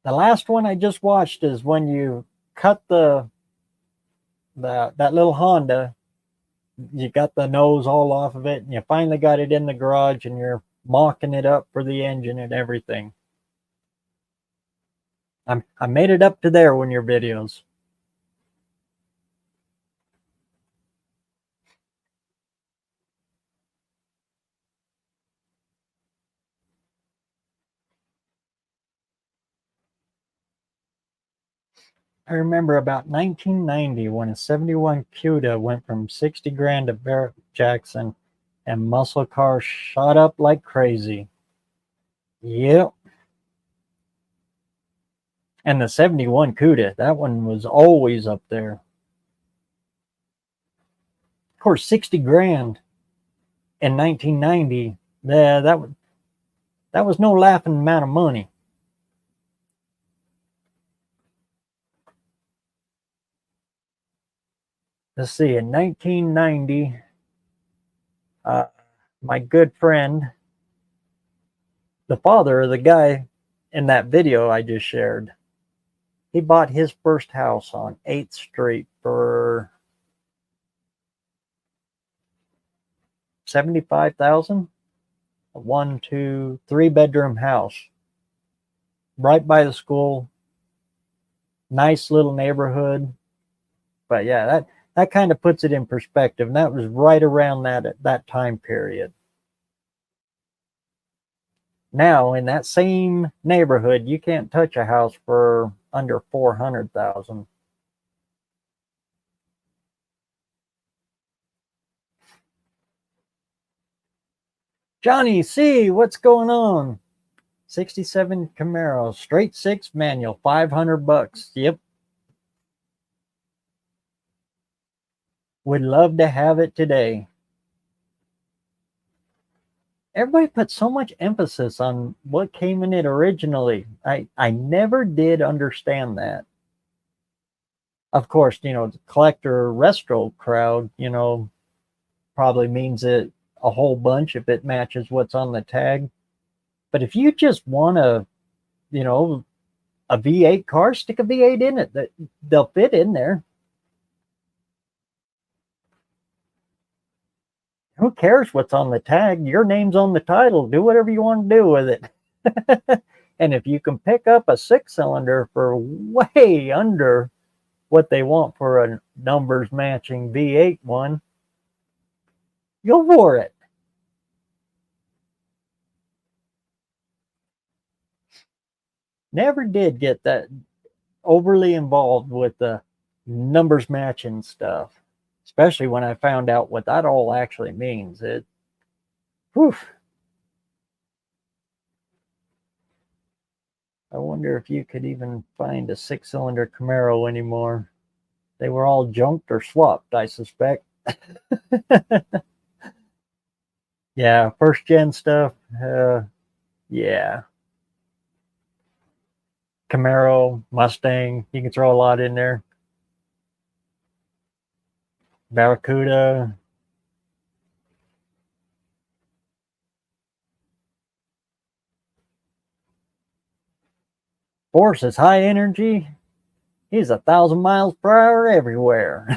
The last one I just watched is when you cut that little Honda. You got the nose all off of it, and you finally got it in the garage, and you're mocking it up for the engine and everything. I made it up to there when your videos. I remember about 1990 when a 71 Cuda went from 60 grand to Barrett Jackson, and muscle cars shot up like crazy. Yep. And the 71 Cuda, that one was always up there. Of course, 60 grand in 1990, that was no laughing amount of money. Let's see, in 1990, my good friend, the father of the guy in that video I just shared, he bought his first house on 8th Street for $75,000. A 1, 2, 3-bedroom house right by the school. Nice little neighborhood. But yeah, that kind of puts it in perspective. And that was right around that time period. Now, in that same neighborhood, you can't touch a house for under $400,000. Johnny C, what's going on? 67 Camaro, straight 6 manual, $500. Yep. Would love to have it today. Everybody put so much emphasis on what came in it originally. I never did understand that. Of course, you know, the collector retro crowd, you know, probably means it a whole bunch if it matches what's on the tag. But if you just want a, you know, a V8 car, stick a V8 in it. They'll fit in there. Who cares what's on the tag? Your name's on the title. Do whatever you want to do with it. And if you can pick up a 6-cylinder for way under what they want for a numbers matching V8 one, go for it. Never did get that overly involved with the numbers matching stuff, especially when I found out what that all actually means. Whew. I wonder if you could even find a 6-cylinder Camaro anymore. They were all junked or swapped, I suspect. Yeah, first gen stuff. Yeah. Camaro, Mustang, you can throw a lot in there. Barracuda. Force is high energy. He's 1,000 miles per hour everywhere.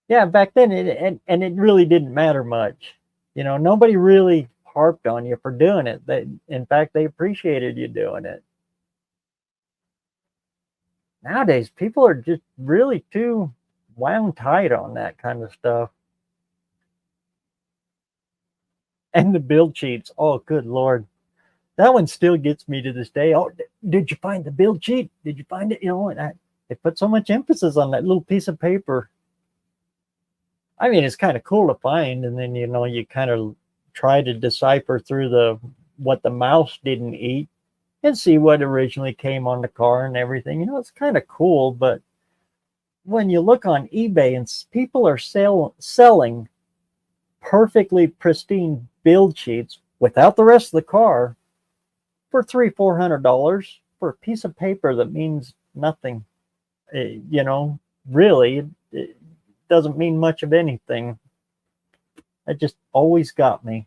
Yeah, back then, it really didn't matter much. You know, nobody really harped on you for doing it. In fact, they appreciated you doing it. Nowadays, people are just really too wound tight on that kind of stuff. And the build cheats. Oh, good Lord. That one still gets me to this day. Oh, did you find the build cheat? Did you find it? You know, they put so much emphasis on that little piece of paper. I mean, it's kind of cool to find, and then you kind of try to decipher through the what the mouse didn't eat and see what originally came on the car and everything. It's kind of cool, but when you look on eBay and people are selling perfectly pristine build sheets without the rest of the car for $300-400 for a piece of paper that means nothing. Really, it doesn't mean much of anything. It just always got me.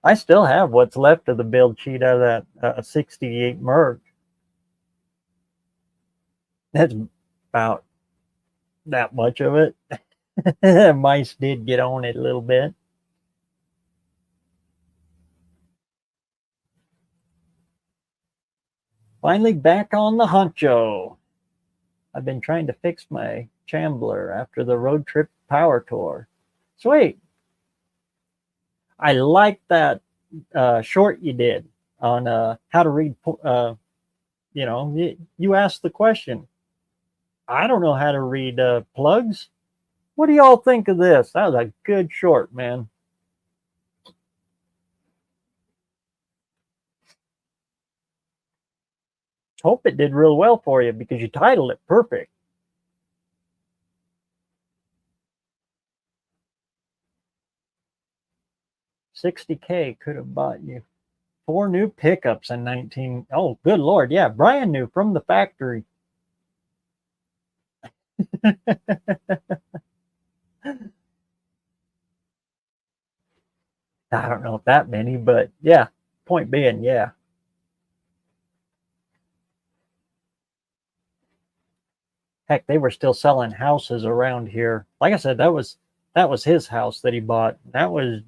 I still have what's left of the build sheet out of that 68 Merc. That's about that much of it. Mice did get on it a little bit. Finally back on the honcho. I've been trying to fix my Chambler after the road trip power tour. Sweet. I like that short you did on how to read. You asked the question. I don't know how to read plugs. What do y'all think of this? That was a good short, man. Hope it did real well for you because you titled it perfect. $60K could have bought you 4 new pickups in 19. Oh, good Lord. Yeah, brand new from the factory. I don't know if that many, but yeah, point being, yeah. Heck, they were still selling houses around here. Like I said, that was his house that he bought. That was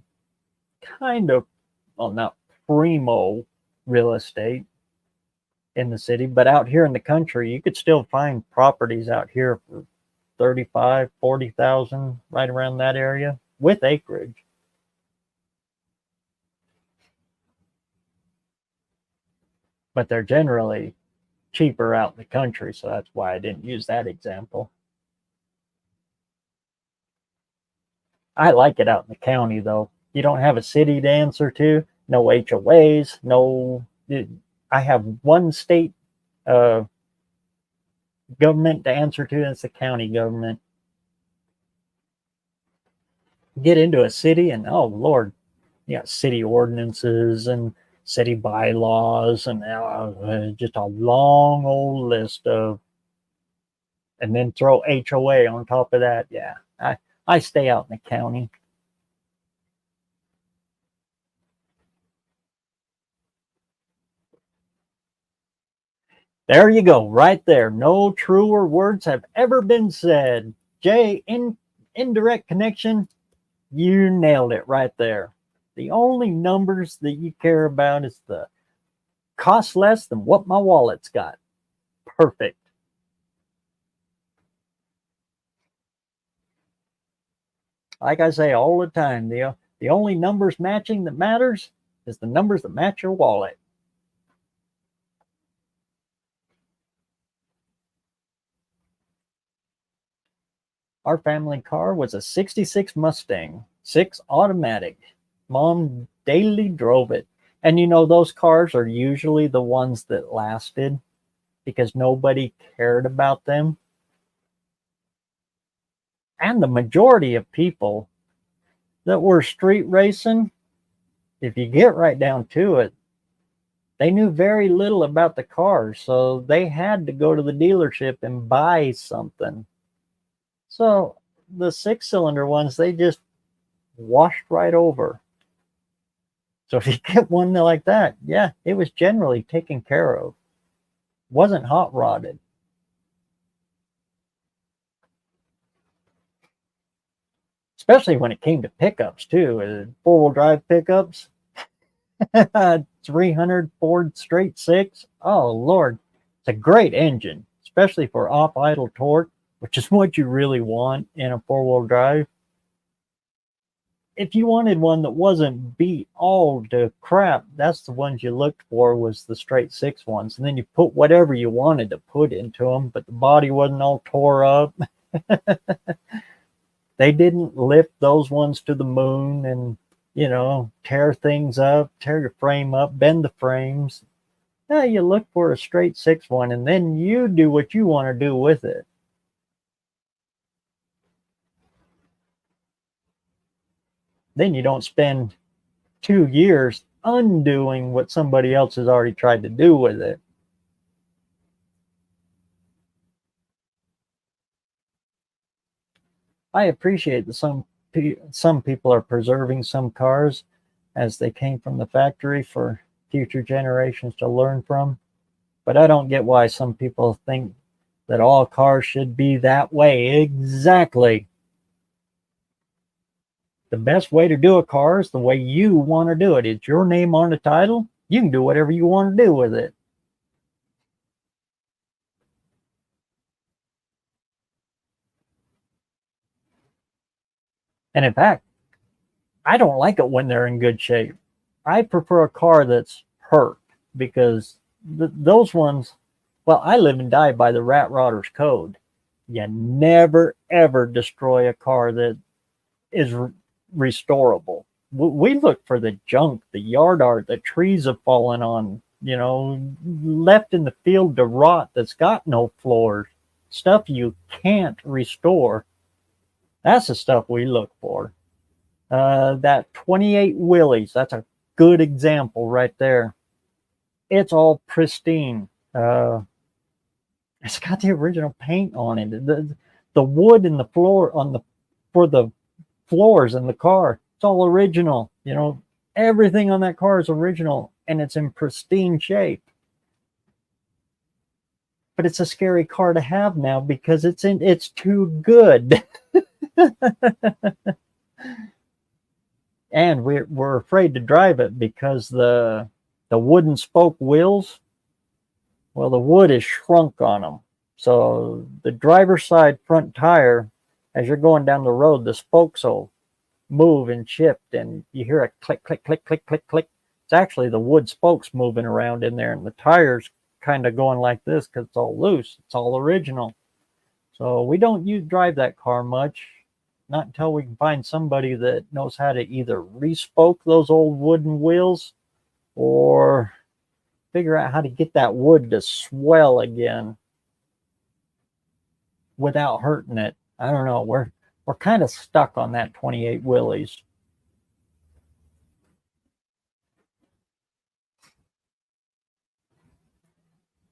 kind of, well, not primo real estate in the city, but out here in the country, you could still find properties out here for 35, 40,000, right around that area with acreage. But they're generally cheaper out in the country, so that's why I didn't use that example. I like it out in the county, though. You don't have a city to answer to, no HOAs, no. I have one state government to answer to, and it's the county government. Get into a city, and oh Lord, city ordinances and city bylaws, and just a long old list of, and then throw HOA on top of that. Yeah, I stay out in the county. There you go, right there. No truer words have ever been said. Jay, indirect connection, you nailed it right there. The only numbers that you care about is the cost less than what my wallet's got. Perfect. Like I say all the time, the only numbers matching that matters is the numbers that match your wallet. Our family car was a 66 Mustang, 6 automatic. Mom daily drove it. And those cars are usually the ones that lasted because nobody cared about them. And the majority of people that were street racing, if you get right down to it, they knew very little about the cars. So they had to go to the dealership and buy something. So the 6-cylinder ones, they just washed right over. So if you get one like that, yeah, it was generally taken care of. Wasn't hot rodded. Especially when it came to pickups too. 4-wheel drive pickups. 300 Ford straight 6. Oh Lord. It's a great engine, especially for off idle torque, which is what you really want in a 4-wheel drive. if you wanted one that wasn't beat all to crap, that's the ones you looked for, was the straight six ones. And then you put whatever you wanted to put into them, but the body wasn't all tore up. They didn't lift those ones to the moon and, tear things up, tear your frame up, bend the frames. Yeah, you look for a straight six one, and then you do what you want to do with it. Then you don't spend 2 years undoing what somebody else has already tried to do with it. I appreciate that some people are preserving some cars as they came from the factory for future generations to learn from. But I don't get why some people think that all cars should be that way. Exactly. The best way to do a car is the way you want to do it. It's your name on the title. You can do whatever you want to do with it. And in fact, I don't like it when they're in good shape. I prefer a car that's hurt, because those ones, well, I live and die by the rat rotter's code. You never, ever destroy a car that is restorable. We look for the junk, the yard art, the trees have fallen on, left in the field to rot, that's got no floors, stuff you can't restore. That's the stuff we look for. That 28 Willys, that's a good example right there. It's all pristine. It's got the original paint on it. The wood in the floor for the floors in the car, it's all original. Everything on that car is original, and it's in pristine shape. But it's a scary car to have now because it's too good. And we're afraid to drive it because the wooden spoke wheels, well, the wood is shrunk on them. So the driver's side front tire, as you're going down the road, the spokes will move and shift, and you hear a click, click, click, click, click, click. It's actually the wood spokes moving around in there, and the tire's kind of going like this because it's all loose. It's all original. So we don't drive that car much, not until we can find somebody that knows how to either respoke those old wooden wheels or figure out how to get that wood to swell again without hurting it. I don't know. We're kind of stuck on that 28 Willys.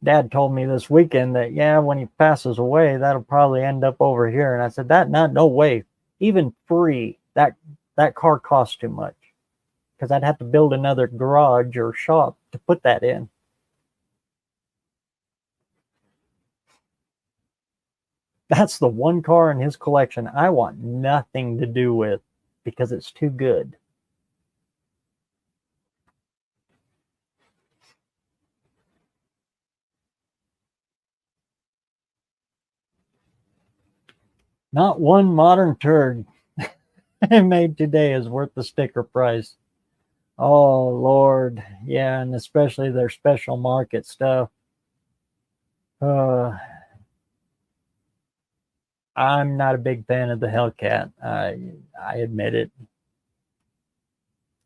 Dad told me this weekend that, yeah, when he passes away, that'll probably end up over here. And I said, no way. Even free, that car costs too much, because I'd have to build another garage or shop to put that in. That's the one car in his collection I want nothing to do with because it's too good. Not one modern turd made today is worth the sticker price. Oh, Lord. Yeah, and especially their special market stuff. I'm not a big fan of the Hellcat. I admit it.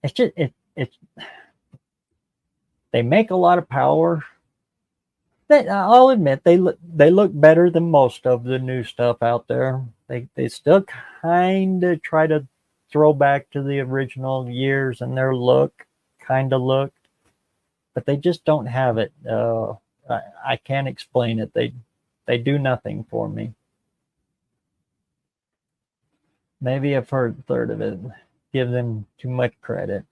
It's just it's they make a lot of power. I'll admit they look better than most of the new stuff out there. They still kind of try to throw back to the original years and their look, kind of look, but they just don't have it. I can't explain it. They do nothing for me. Maybe I've heard a third of it. Give them too much credit.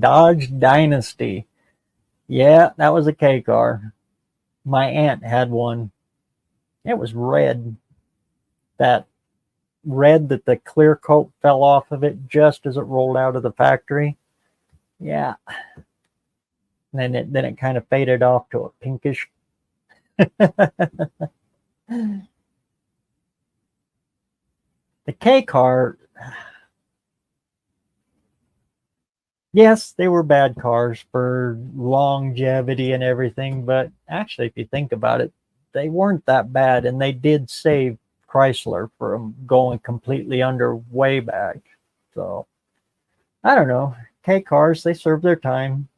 Dodge Dynasty. Yeah, that was a K car. My aunt had one. It was red. That read that the clear coat fell off of it just as it rolled out of the factory. Yeah. And then it kind of faded off to a pinkish. The K car, yes, they were bad cars for longevity and everything, but actually, if you think about it, they weren't that bad, and they did save Chrysler from going completely under way back. So, I don't know. K cars, they served their time.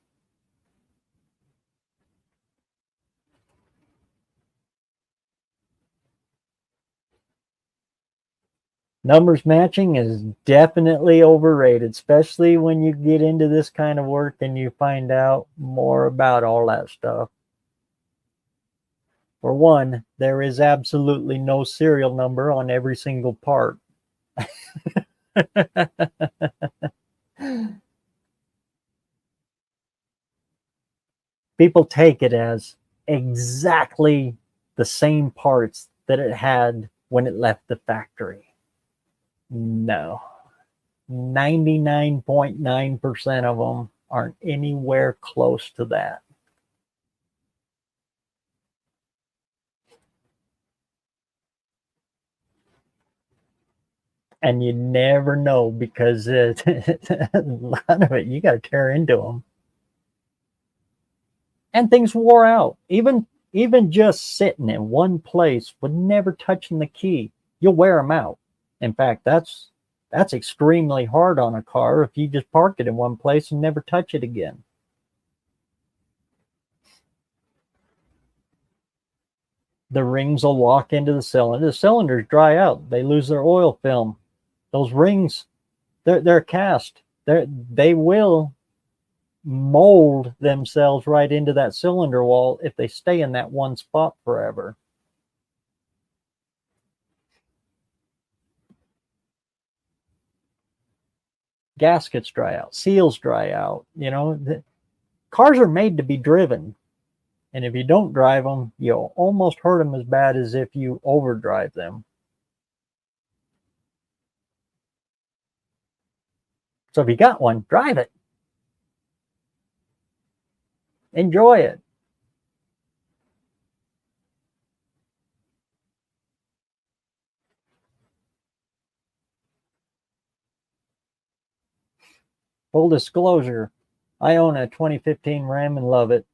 Numbers matching is definitely overrated, especially when you get into this kind of work and you find out more about all that stuff. For one, there is absolutely no serial number on every single part. People take it as exactly the same parts that it had when it left the factory. No. 99.9% of them aren't anywhere close to that. And you never know because a lot of it you got to tear into them. And things wore out. Even just sitting in one place with never touching the key, you'll wear them out. In fact, that's extremely hard on a car if you just park it in one place and never touch it again. The rings will lock into the cylinder. The cylinders dry out. They lose their oil film. Those rings, they're cast. They will mold themselves right into that cylinder wall if they stay in that one spot forever. Gaskets dry out, seals dry out. You know, cars are made to be driven. And if you don't drive them, you'll almost hurt them as bad as if you overdrive them. So if you got one, drive it. Enjoy it. Full disclosure, I own a 2015 Ram and love it.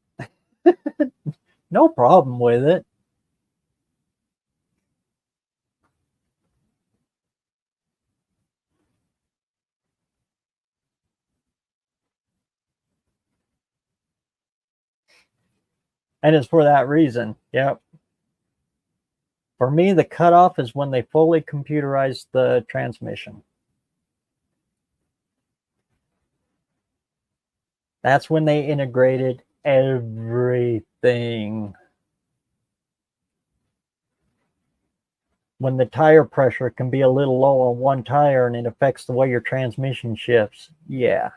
No problem with it. And it's for that reason. Yep. For me, the cutoff is when they fully computerized the transmission. That's when they integrated everything. When the tire pressure can be a little low on one tire and it affects the way your transmission shifts. Yeah.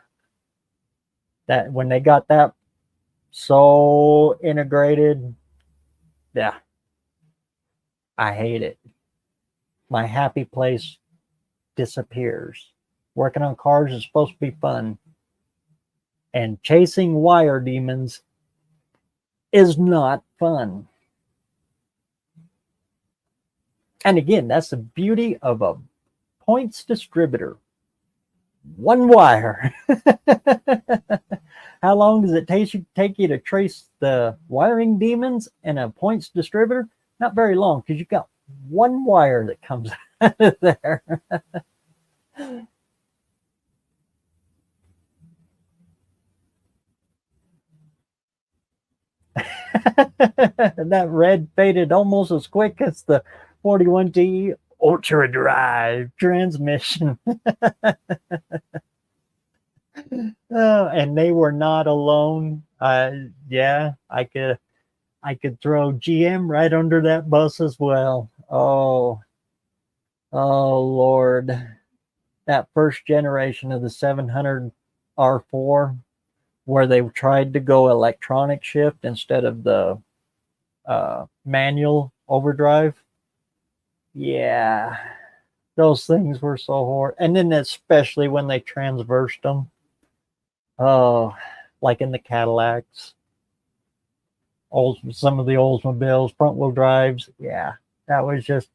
That when they got that so integrated, yeah. I hate it. My happy place disappears. Working on cars is supposed to be fun. And chasing wire demons is not fun. And again, that's the beauty of a points distributor. One wire. How long does it take you to trace the wiring demons in a points distributor? Not very long, because you've got one wire that comes out of there. That red faded almost as quick as the 41T Ultra Drive transmission. And they were not alone. Yeah, I could throw GM right under that bus as well. Oh Lord. That first generation of the 700 R4 where they tried to go electronic shift instead of the manual overdrive. Yeah. Those things were so horrible. And then especially when they transversed them. Oh, like in the Cadillacs, some of the Oldsmobiles, front wheel drives. Yeah, that was just,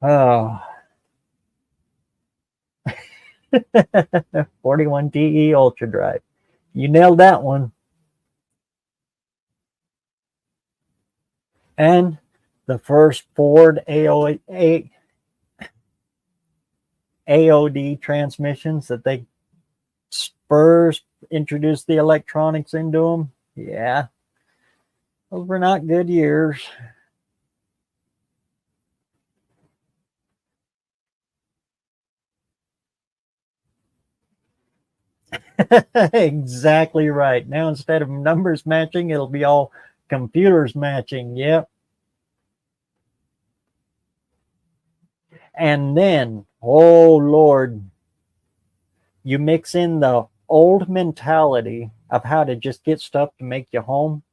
oh, 41 TE Ultra Drive. You nailed that one. And the first Ford AOD transmissions that they first introduced the electronics into them. Yeah, those were not good years. Exactly right. Now instead of numbers matching, it'll be all computers matching. Yep. And then, oh Lord, you mix in the old mentality of how to just get stuff to make you home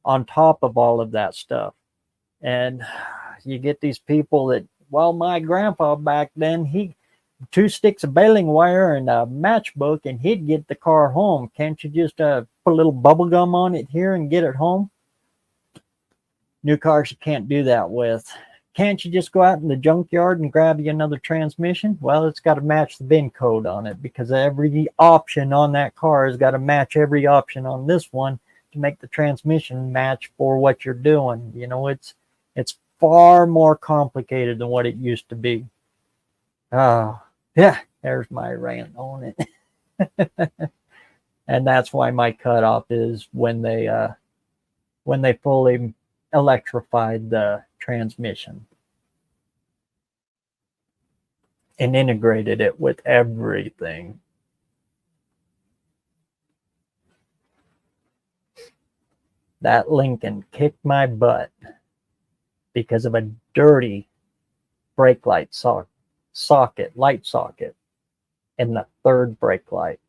on top of all of that stuff. And you get these people that, well, my grandpa back then, he 2 sticks of baling wire and a matchbook and he'd get the car home. Can't you just put a little bubble gum on it here and get it home? New cars you can't do that with. Can't you just go out in the junkyard and grab you another transmission? Well, it's got to match the VIN code on it because every option on that car has got to match every option on this one to make the transmission match for what you're doing. You know, it's far more complicated than what it used to be. Oh, yeah, there's my rant on it. And that's why my cutoff is when they fully electrified the transmission and integrated it with everything. That Lincoln kicked my butt because of a dirty brake light light socket in the third brake light.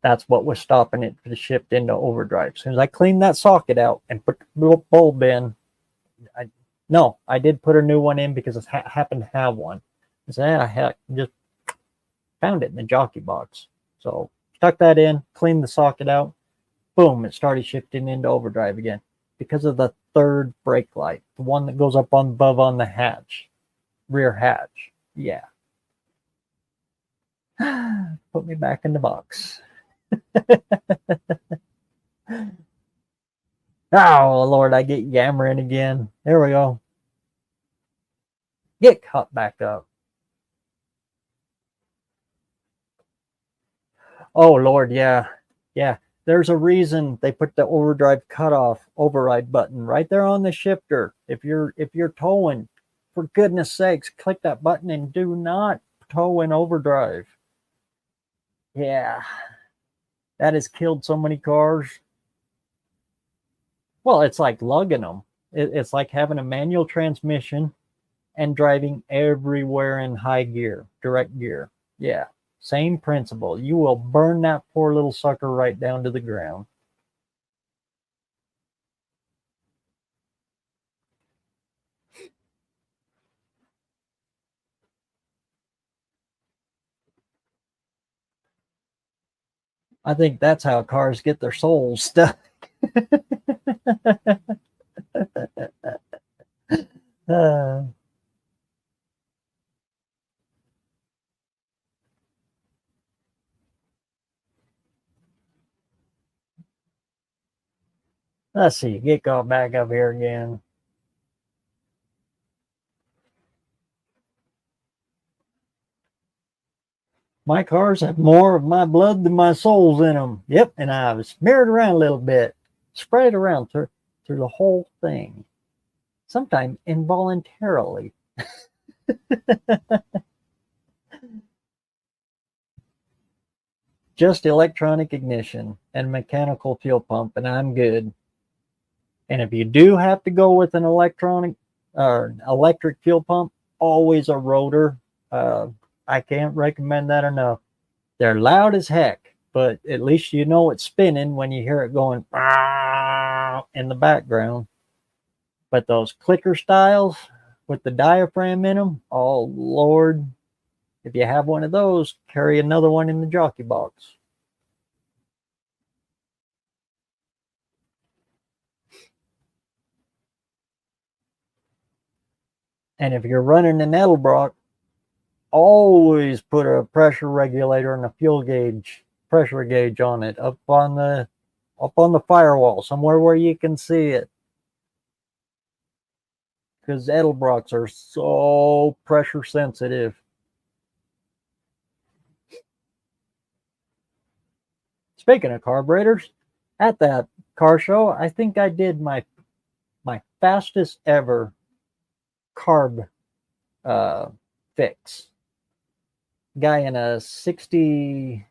That's what was stopping it to shift into overdrive. As soon as I cleaned that socket out and put the little bulb in, I did put a new one in because I happened to have one. I said, heck, just found it in the jockey box. So stuck that in, cleaned the socket out, boom, it started shifting into overdrive again because of the third brake light, the one that goes up above on the hatch, rear hatch. Yeah. Put me back in the box. Oh, Lord, I get yammering again. There we go. Get caught back up. Oh, Lord, yeah. Yeah. There's a reason they put the overdrive cutoff override button right there on the shifter. If you're towing, for goodness sakes, click that button and do not tow in overdrive. Yeah. That has killed so many cars. Well, it's like lugging them. It's like having a manual transmission and driving everywhere in high gear, direct gear. Yeah, same principle. You will burn that poor little sucker right down to the ground. I think that's how cars get their souls stuck. Let's see, get caught back up here again. My cars have more of my blood than my soul's in them. Yep, and I've smeared around a little bit, spread it around through the whole thing, sometimes involuntarily. Just electronic ignition and mechanical fuel pump, and I'm good. And if you do have to go with an electric fuel pump, always a rotor. I can't recommend that enough. They're loud as heck, but at least you know it's spinning when you hear it going in the background. But those clicker styles, with the diaphragm in them. Oh, Lord. If you have one of those, carry another one in the jockey box. And if you're running an Edelbrock, always put a pressure regulator and a fuel gauge, pressure gauge on it up on the firewall, somewhere where you can see it. Because Edelbrocks are so pressure sensitive. Speaking of carburetors, at that car show, I think I did my fastest ever carb fix. Guy in a 60, I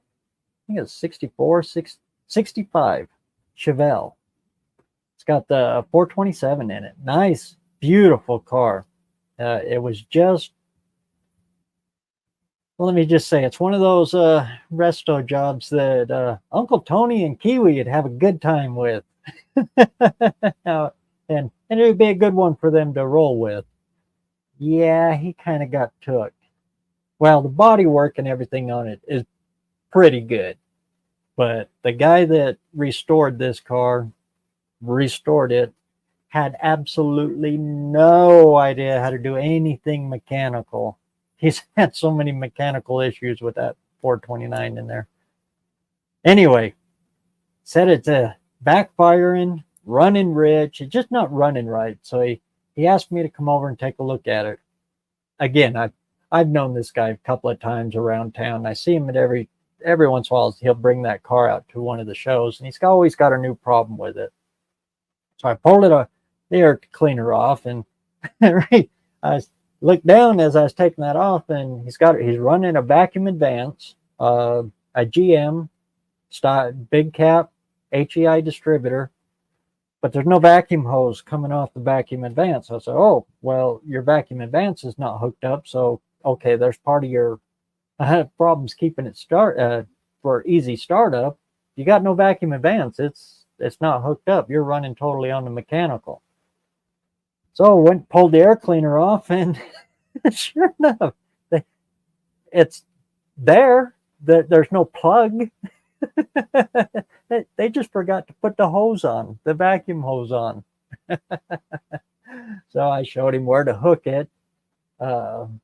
think it's 64, 65 Chevelle. It's got the 427 in it. Nice, beautiful car. It was just, well, let me just say, it's one of those resto jobs that Uncle Tony and Kiwi would have a good time with. and it would be a good one for them to roll with. Yeah, he kind of got took. Well, the body work and everything on it is pretty good. But the guy that restored this car, restored it, had absolutely no idea how to do anything mechanical. He's had so many mechanical issues with that 429 in there. Anyway, said it's backfiring, running rich. It's just not running right. So he asked me to come over and take a look at it. Again, I've known this guy a couple of times around town. I see him at every once in a while. He'll bring that car out to one of the shows, and he's always got a new problem with it. So I pulled the air cleaner off, and I looked down as I was taking that off, and he's running a vacuum advance, a GM big cap HEI distributor, but there's no vacuum hose coming off the vacuum advance. I said, oh, well, your vacuum advance is not hooked up. So, okay, there's part of your problems keeping it for easy startup. You got no vacuum advance. It's not hooked up. You're running totally on the mechanical. So I went, pulled the air cleaner off, and sure enough, it's there. There's no plug. They just forgot to put the hose on, the vacuum hose on. So I showed him where to hook it. I'm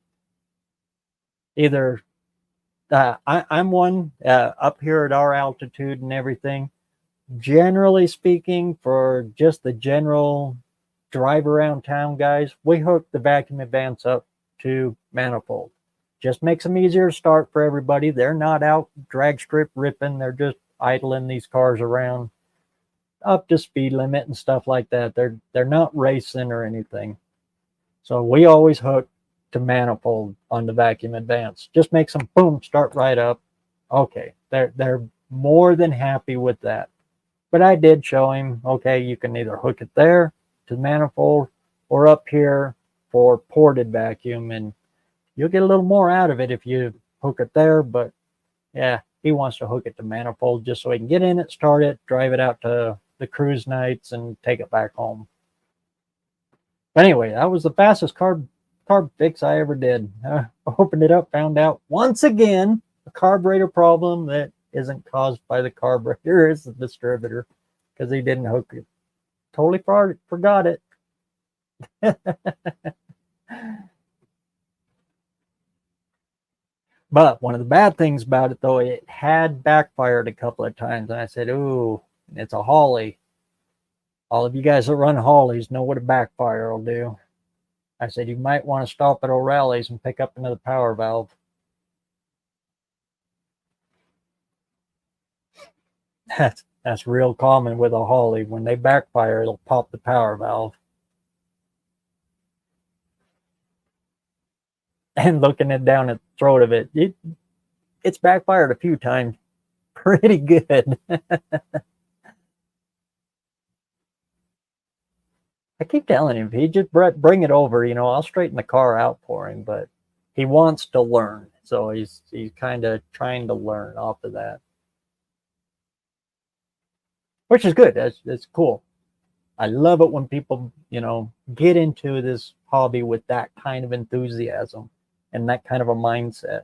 one up here at our altitude and everything. Generally speaking, for just the general drive around town guys, we hook the vacuum advance up to manifold. Just makes them easier to start for everybody. They're not out drag strip ripping. They're just idling these cars around up to speed limit and stuff like that. They're not racing or anything. So we always hook to manifold on the vacuum advance. Just makes them boom, start right up. Okay, they're more than happy with that. But I did show him, okay, you can either hook it there to the manifold or up here for ported vacuum, and you'll get a little more out of it if you hook it there. But yeah, he wants to hook it to manifold just so he can get in it, start it, drive it out to the cruise nights, and take it back home. But anyway, that was the fastest carb fix I ever did. Opened it up, found out once again a carburetor problem that isn't caused by the carburetor, it's the distributor, because he didn't hook it. Totally forgot it. But one of the bad things about it, though, it had backfired a couple of times. And I said, ooh, it's a Holly. All of you guys that run Hollies know what a backfire will do. I said, you might want to stop at O'Reilly's and pick up another power valve. That's real common with a Holly. When they backfire, it'll pop the power valve. And looking it down at the throat of it, it's backfired a few times. Pretty good. I keep telling him, if he just bring it over, I'll straighten the car out for him. But he wants to learn. So he's kind of trying to learn off of that. Which is good. That's cool. I love it when people, get into this hobby with that kind of enthusiasm and that kind of a mindset.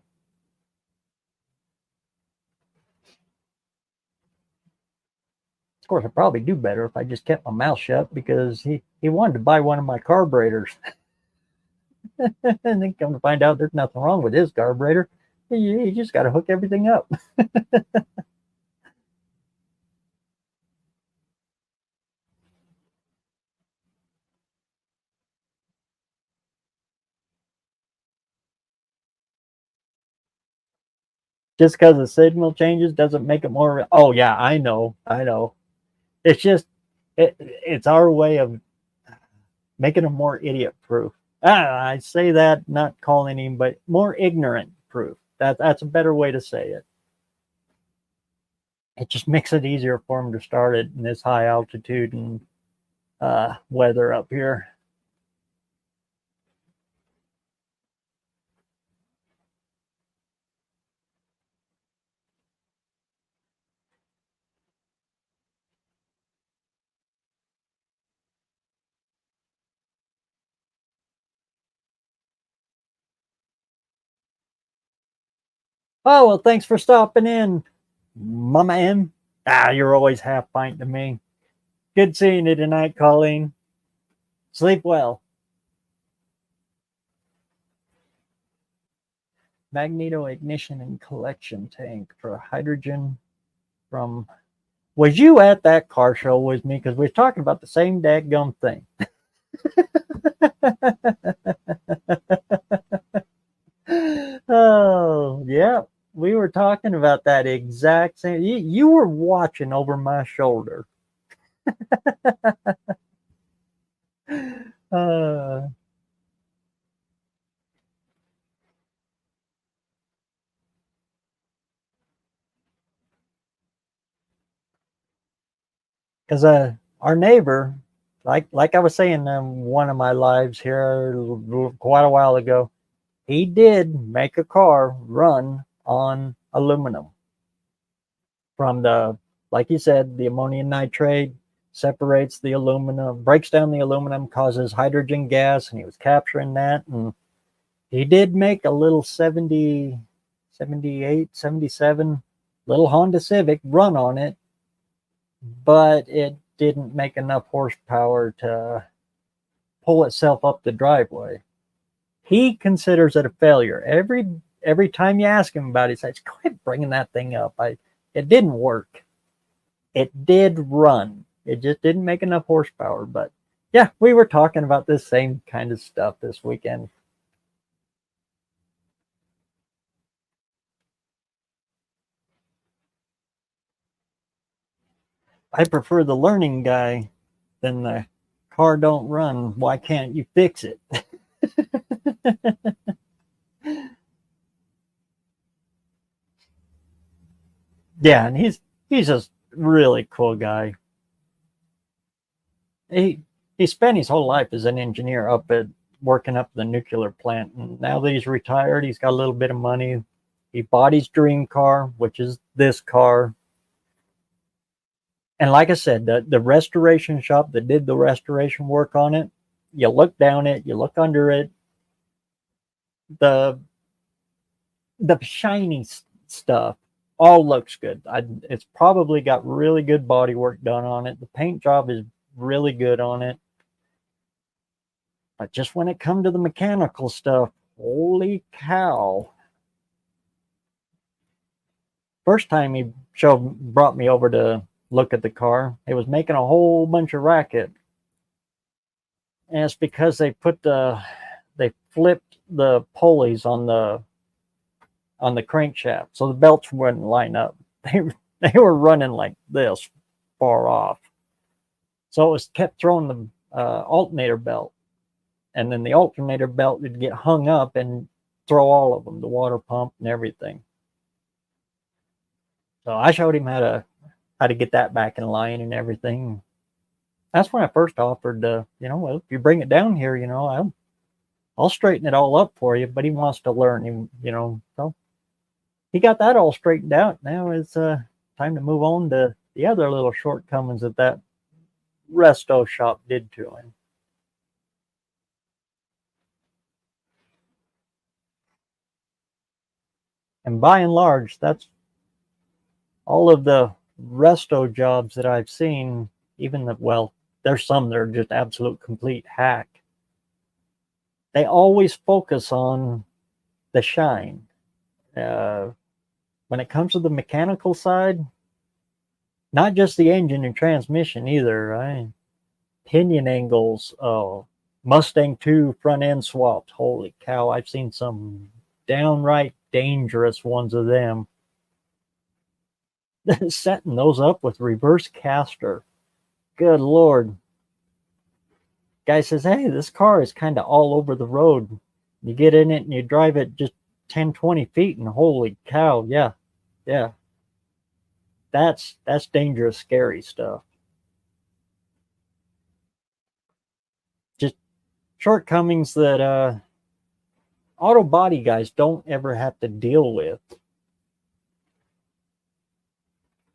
Of course, I'd probably do better if I just kept my mouth shut, because he wanted to buy one of my carburetors. And then come to find out there's nothing wrong with his carburetor. You just got to hook everything up. Just because the signal changes doesn't make it more. Oh yeah, I know. It's just it's our way of making them more idiot proof. I say that not calling him, but more ignorant proof. That's a better way to say it. It just makes it easier for them to start it in this high altitude and weather up here. Oh, well, thanks for stopping in, Mama M. You're always half pint to me. Good seeing you tonight, Colleen. Sleep well. Magneto ignition and collection tank for hydrogen from. Was you at that car show with me? Because we were talking about the same dadgum thing. Oh, yeah. We were talking about that exact same. You were watching over my shoulder. Because our neighbor, like I was saying in one of my lives here quite a while ago, he did make a car run on aluminum. From the, like you said, the ammonium nitrate separates the aluminum, breaks down the aluminum, causes hydrogen gas, and he was capturing that. And he did make a little 70, 78, 77 little Honda Civic run on it, but it didn't make enough horsepower to pull itself up the driveway. He considers it a failure. Every time you ask him about it, he says, "Quit bringing that thing up. It didn't work. It did run. It just didn't make enough horsepower." But yeah, we were talking about this same kind of stuff this weekend. I prefer the learning guy than the car don't run. Why can't you fix it? Yeah, and he's a really cool guy. He spent his whole life as an engineer up at working up the nuclear plant, and now that he's retired, he's got a little bit of money. He bought his dream car, which is this car. And like I said, the restoration shop that did the restoration work on it, you look down it, you look under it, the the shiny stuff all looks good. It's probably got really good body work done on it. The paint job is really good on it. But just when it comes to the mechanical stuff, holy cow. First time he brought me over to look at the car, it was making a whole bunch of racket. And it's because they flipped the pulleys on the crankshaft, so the belts wouldn't line up. They were running like this far off, so it was kept throwing the alternator belt, and then the alternator belt would get hung up and throw all of them, the water pump and everything. So I showed him how to get that back in line and everything. That's when I first offered to, well, if you bring it down here, I'll straighten it all up for you. But he wants to learn, so he got that all straightened out. Now it's time to move on to the other little shortcomings that resto shop did to him. And by and large, that's all of the resto jobs that I've seen. Even the, well, there's some that are just absolute complete hack. They always focus on the shine. When it comes to the mechanical side, not just the engine and transmission either, right? Pinion angles, Mustang 2 front end swaps. Holy cow, I've seen some downright dangerous ones of them. Setting those up with reverse caster. Good Lord. Guy says, hey, this car is kind of all over the road. You get in it and you drive it just 10, 20 feet, and holy cow, yeah. That's dangerous, scary stuff. Just shortcomings that auto body guys don't ever have to deal with.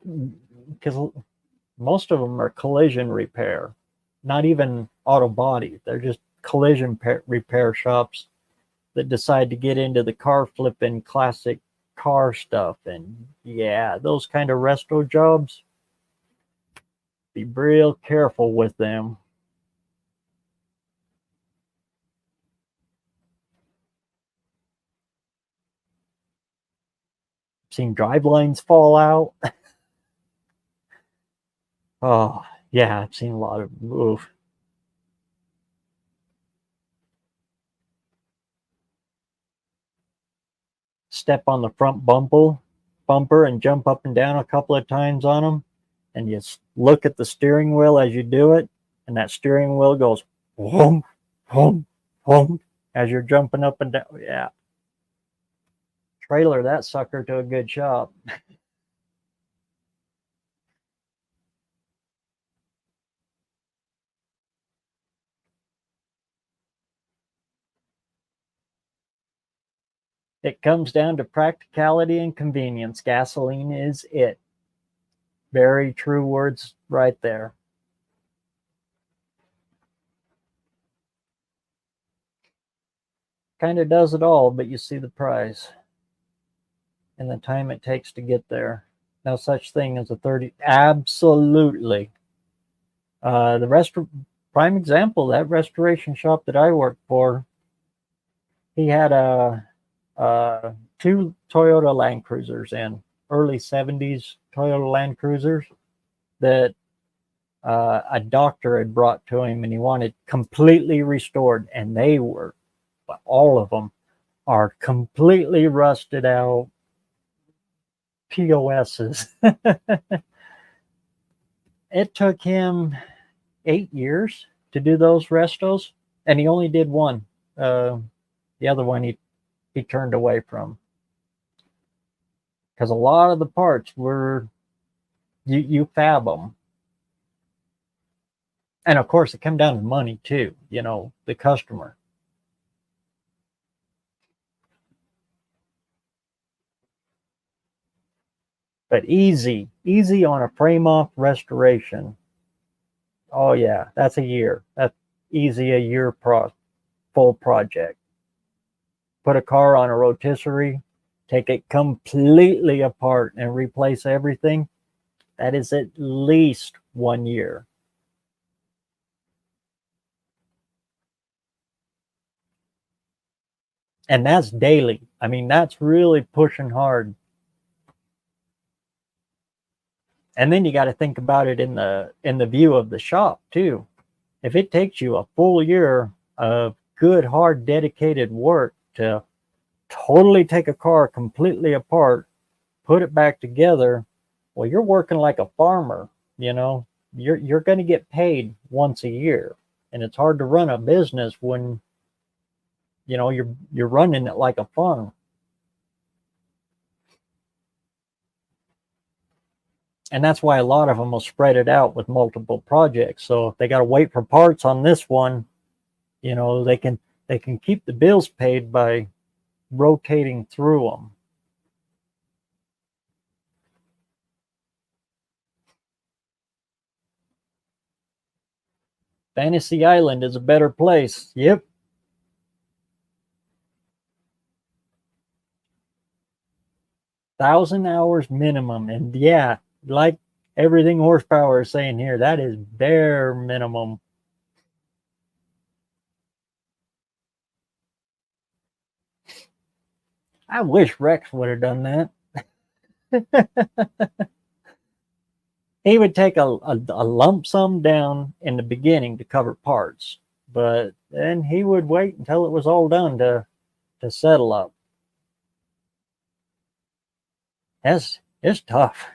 Because most of them are collision repair, not even auto body. They're just collision repair shops that decide to get into the car flipping classic car stuff. And yeah, those kind of resto jobs, be real careful with them. Seen drive lines fall out. Oh yeah, I've seen a lot of oof. Step on the front bumper and jump up and down a couple of times on them, and you look at the steering wheel as you do it, and that steering wheel goes whoom, whoom, whoom as you're jumping up and down. Yeah. Trailer that sucker to a good shop. It comes down to practicality and convenience. Gasoline is it. Very true words right there. Kind of does it all, but you see the price and the time it takes to get there. No such thing as a 30. Absolutely. Prime example, that restoration shop that I worked for, he had two Toyota Land Cruisers in early 70s Toyota Land Cruisers that a doctor had brought to him, and he wanted completely restored, and they were, all of them are completely rusted out POSs. It took him 8 years to do those restos, and he only did one. The other one he turned away from, because a lot of the parts were you fab them, and of course it came down to money too. You know, the customer. But easy on a frame off restoration. Oh yeah, that's a year. That's easy, a year full project. Put a car on a rotisserie, take it completely apart and replace everything. That is at least 1 year. And that's daily. I mean, that's really pushing hard. And then you got to think about it in the view of the shop too. If it takes you a full year of good, hard, dedicated work to totally take a car completely apart, put it back together, well, you're working like a farmer. You know, you're going to get paid once a year, and it's hard to run a business when you're running it like a farm. And that's why a lot of them will spread it out with multiple projects. So if they got to wait for parts on this one, they can keep the bills paid by rotating through them. Fantasy Island is a better place. Yep. 1,000 hours minimum. And yeah, like everything horsepower is saying here, that is bare minimum. I wish Rex would have done that. He would take a lump sum down in the beginning to cover parts, but then he would wait until it was all done to settle up. It's tough.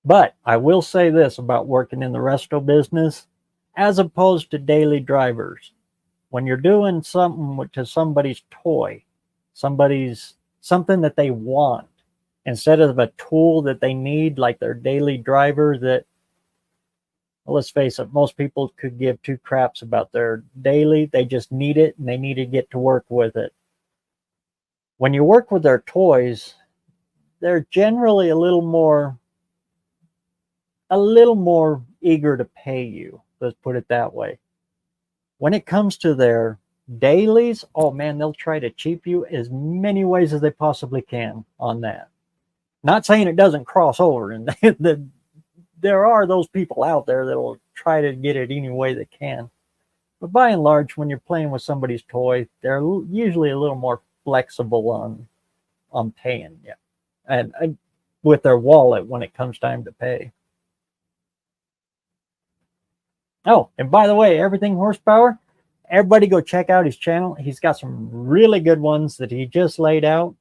But I will say this about working in the resto business, as opposed to daily drivers. When you're doing something to somebody's toy, something that they want, instead of a tool that they need, like their daily driver, that, well, let's face it, most people could give two craps about their daily. They just need it and they need to get to work with it. When you work with their toys, they're generally a little more eager to pay you. Let's put it that way. When it comes to their dailies, oh man, they'll try to cheap you as many ways as they possibly can on that. Not saying it doesn't cross over, and there are those people out there that will try to get it any way they can. But by and large, when you're playing with somebody's toy, they're usually a little more flexible on paying you, and with their wallet when it comes time to pay. Oh, and by the way, everything horsepower, everybody go check out his channel. He's got some really good ones that he just laid out.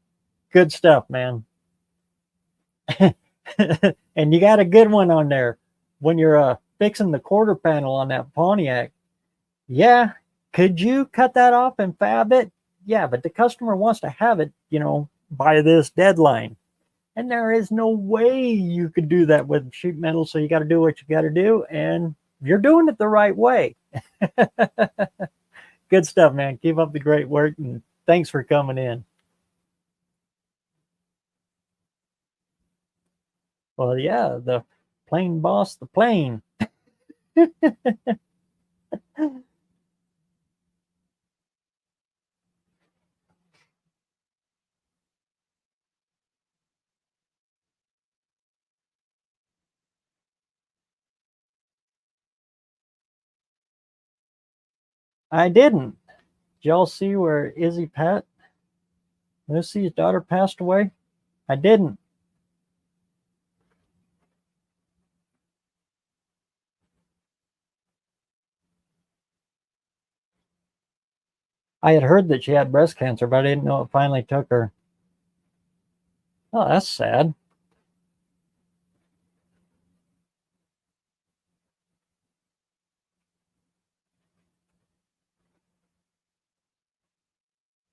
Good stuff, man. And you got a good one on there when you're fixing the quarter panel on that Pontiac. Yeah, could you cut that off and fab it? Yeah, but the customer wants to have it, by this deadline. And there is no way you could do that with sheet metal. So you got to do what you got to do. And you're doing it the right way. Good stuff, man. Keep up the great work. And thanks for coming in. Well, yeah, the plane boss, the plane. I didn't. Did y'all see where Izzy Pat, Lucy's daughter, passed away? I didn't. I had heard that she had breast cancer, but I didn't know it finally took her. Oh, that's sad.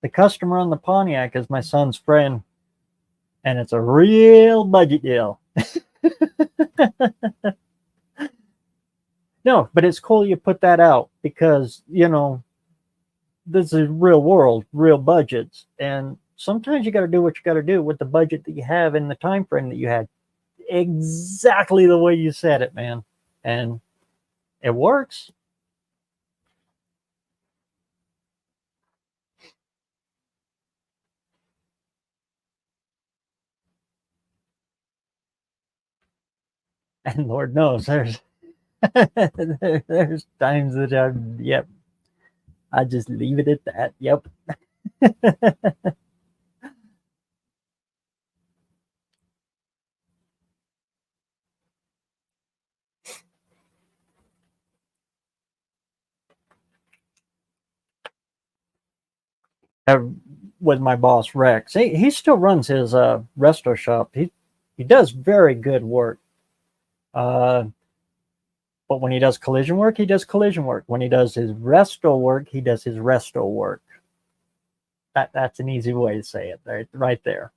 The customer on the Pontiac is my son's friend, and it's a real budget deal. No, but it's cool you put that out because, this is real world, real budgets. And sometimes you got to do what you got to do with the budget that you have and the time frame that you had. Exactly the way you said it, man. And it works. And Lord knows there's times that I just leave it at that. Yep. With my boss Rex, he still runs his resto shop. He does very good work. But when he does collision work, he does collision work. When he does his resto work, he does his resto work. That's an easy way to say it, right there.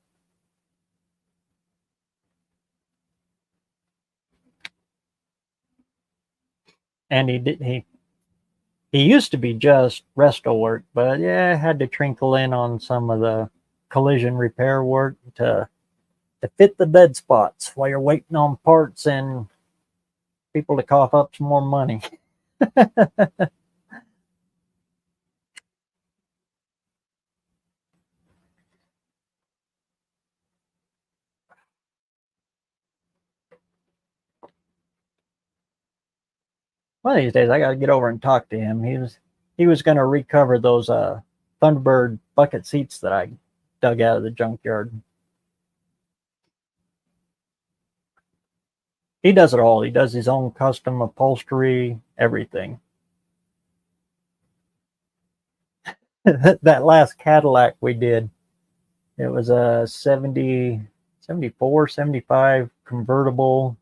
And he used to be just resto work, but yeah, had to trinkle in on some of the collision repair work to fit the dead spots while you're waiting on parts and people to cough up some more money. One of these days I got to get over and talk to him. He was going to recover those Thunderbird bucket seats that I dug out of the junkyard. He does it all. He does his own custom upholstery, everything. That last Cadillac we did, it was a 74, 75 convertible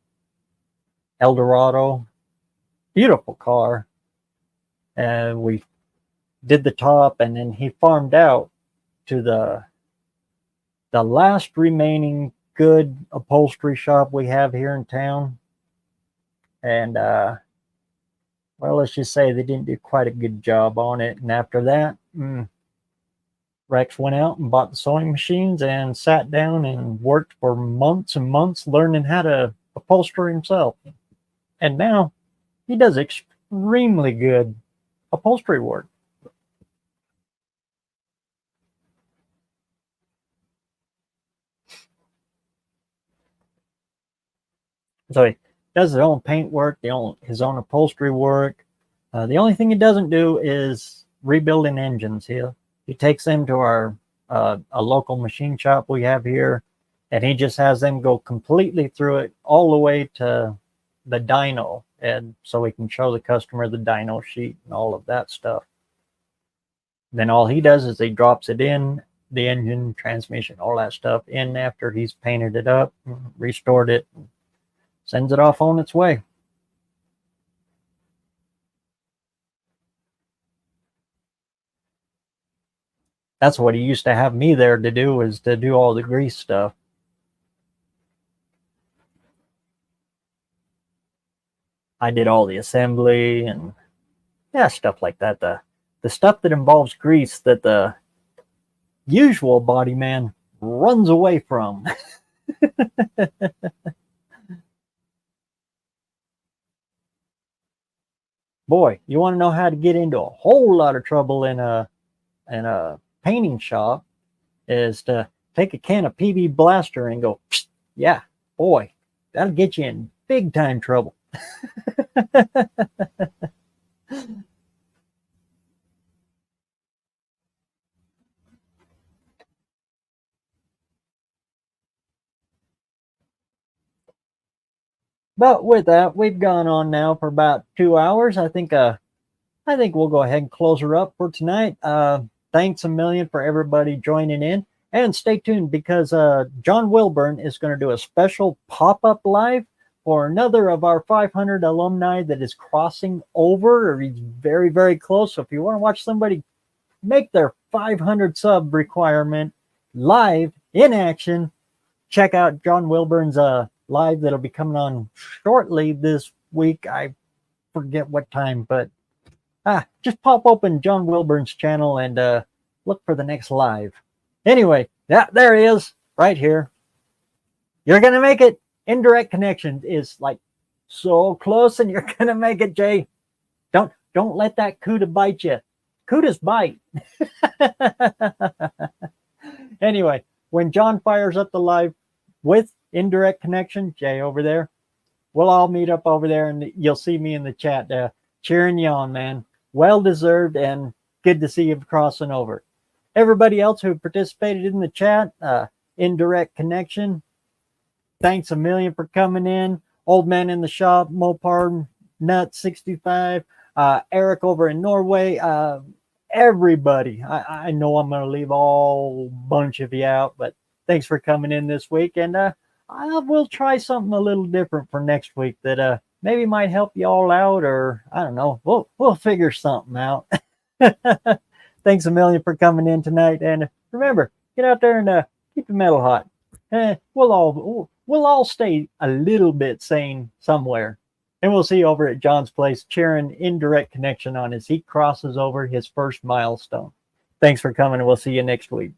Eldorado. Beautiful car. And we did the top, and then he farmed out to the last remaining good upholstery shop we have here in town. And well, let's just say they didn't do quite a good job on it. And after that, Rex went out and bought the sewing machines and sat down and worked for months and months learning how to upholster himself. And now he does extremely good upholstery work. So he does his own paint work, his own upholstery work. The only thing he doesn't do is rebuilding engines. He takes them to our a local machine shop we have here, and he just has them go completely through it all the way to the dyno, and so we can show the customer the dyno sheet and all of that stuff. Then all he does is he drops it in, the engine, transmission, all that stuff in after he's painted it up, restored it, sends it off on its way. That's what he used to have me there to do, is to do all the grease stuff. I did all the assembly and stuff like that. The stuff that involves grease that the usual body man runs away from. Boy, you want to know how to get into a whole lot of trouble in a painting shop, is to take a can of PB Blaster and go, yeah, boy, that'll get you in big time trouble. But with that, we've gone on now for about 2 hours. I think we'll go ahead and close her up for tonight. Thanks a million for everybody joining in, and stay tuned, because John Wilburn is going to do a special pop-up live for another of our 500 alumni that is crossing over, or he's very, very close. So if you want to watch somebody make their 500 sub requirement live in action, check out John Wilburn's live that'll be coming on shortly this week. I forget what time, but just pop open John Wilburn's channel and look for the next live. Anyway, there he is, right here. You're gonna make it. Indirect connection is like so close, and you're gonna make it, Jay. Don't let that CUDA bite you. CUDAs bite. Anyway, when John fires up the live with indirect connection, Jay over there, we'll all meet up over there, and you'll see me in the chat cheering you on, man. Well deserved, and good to see you crossing over. Everybody else who participated in the chat, indirect connection, thanks a million for coming in. Old Man in the Shop, Mopar Nut 65, Eric over in Norway, everybody. I know I'm going to leave a whole bunch of you out, but thanks for coming in this week, and I will try something a little different for next week that maybe might help you all out, or I don't know. We'll figure something out. Thanks a million for coming in tonight, and remember, get out there and keep the metal hot. We'll all stay a little bit sane somewhere, and we'll see you over at John's place cheering indirect connection on as he crosses over his first milestone. Thanks for coming, and we'll see you next week.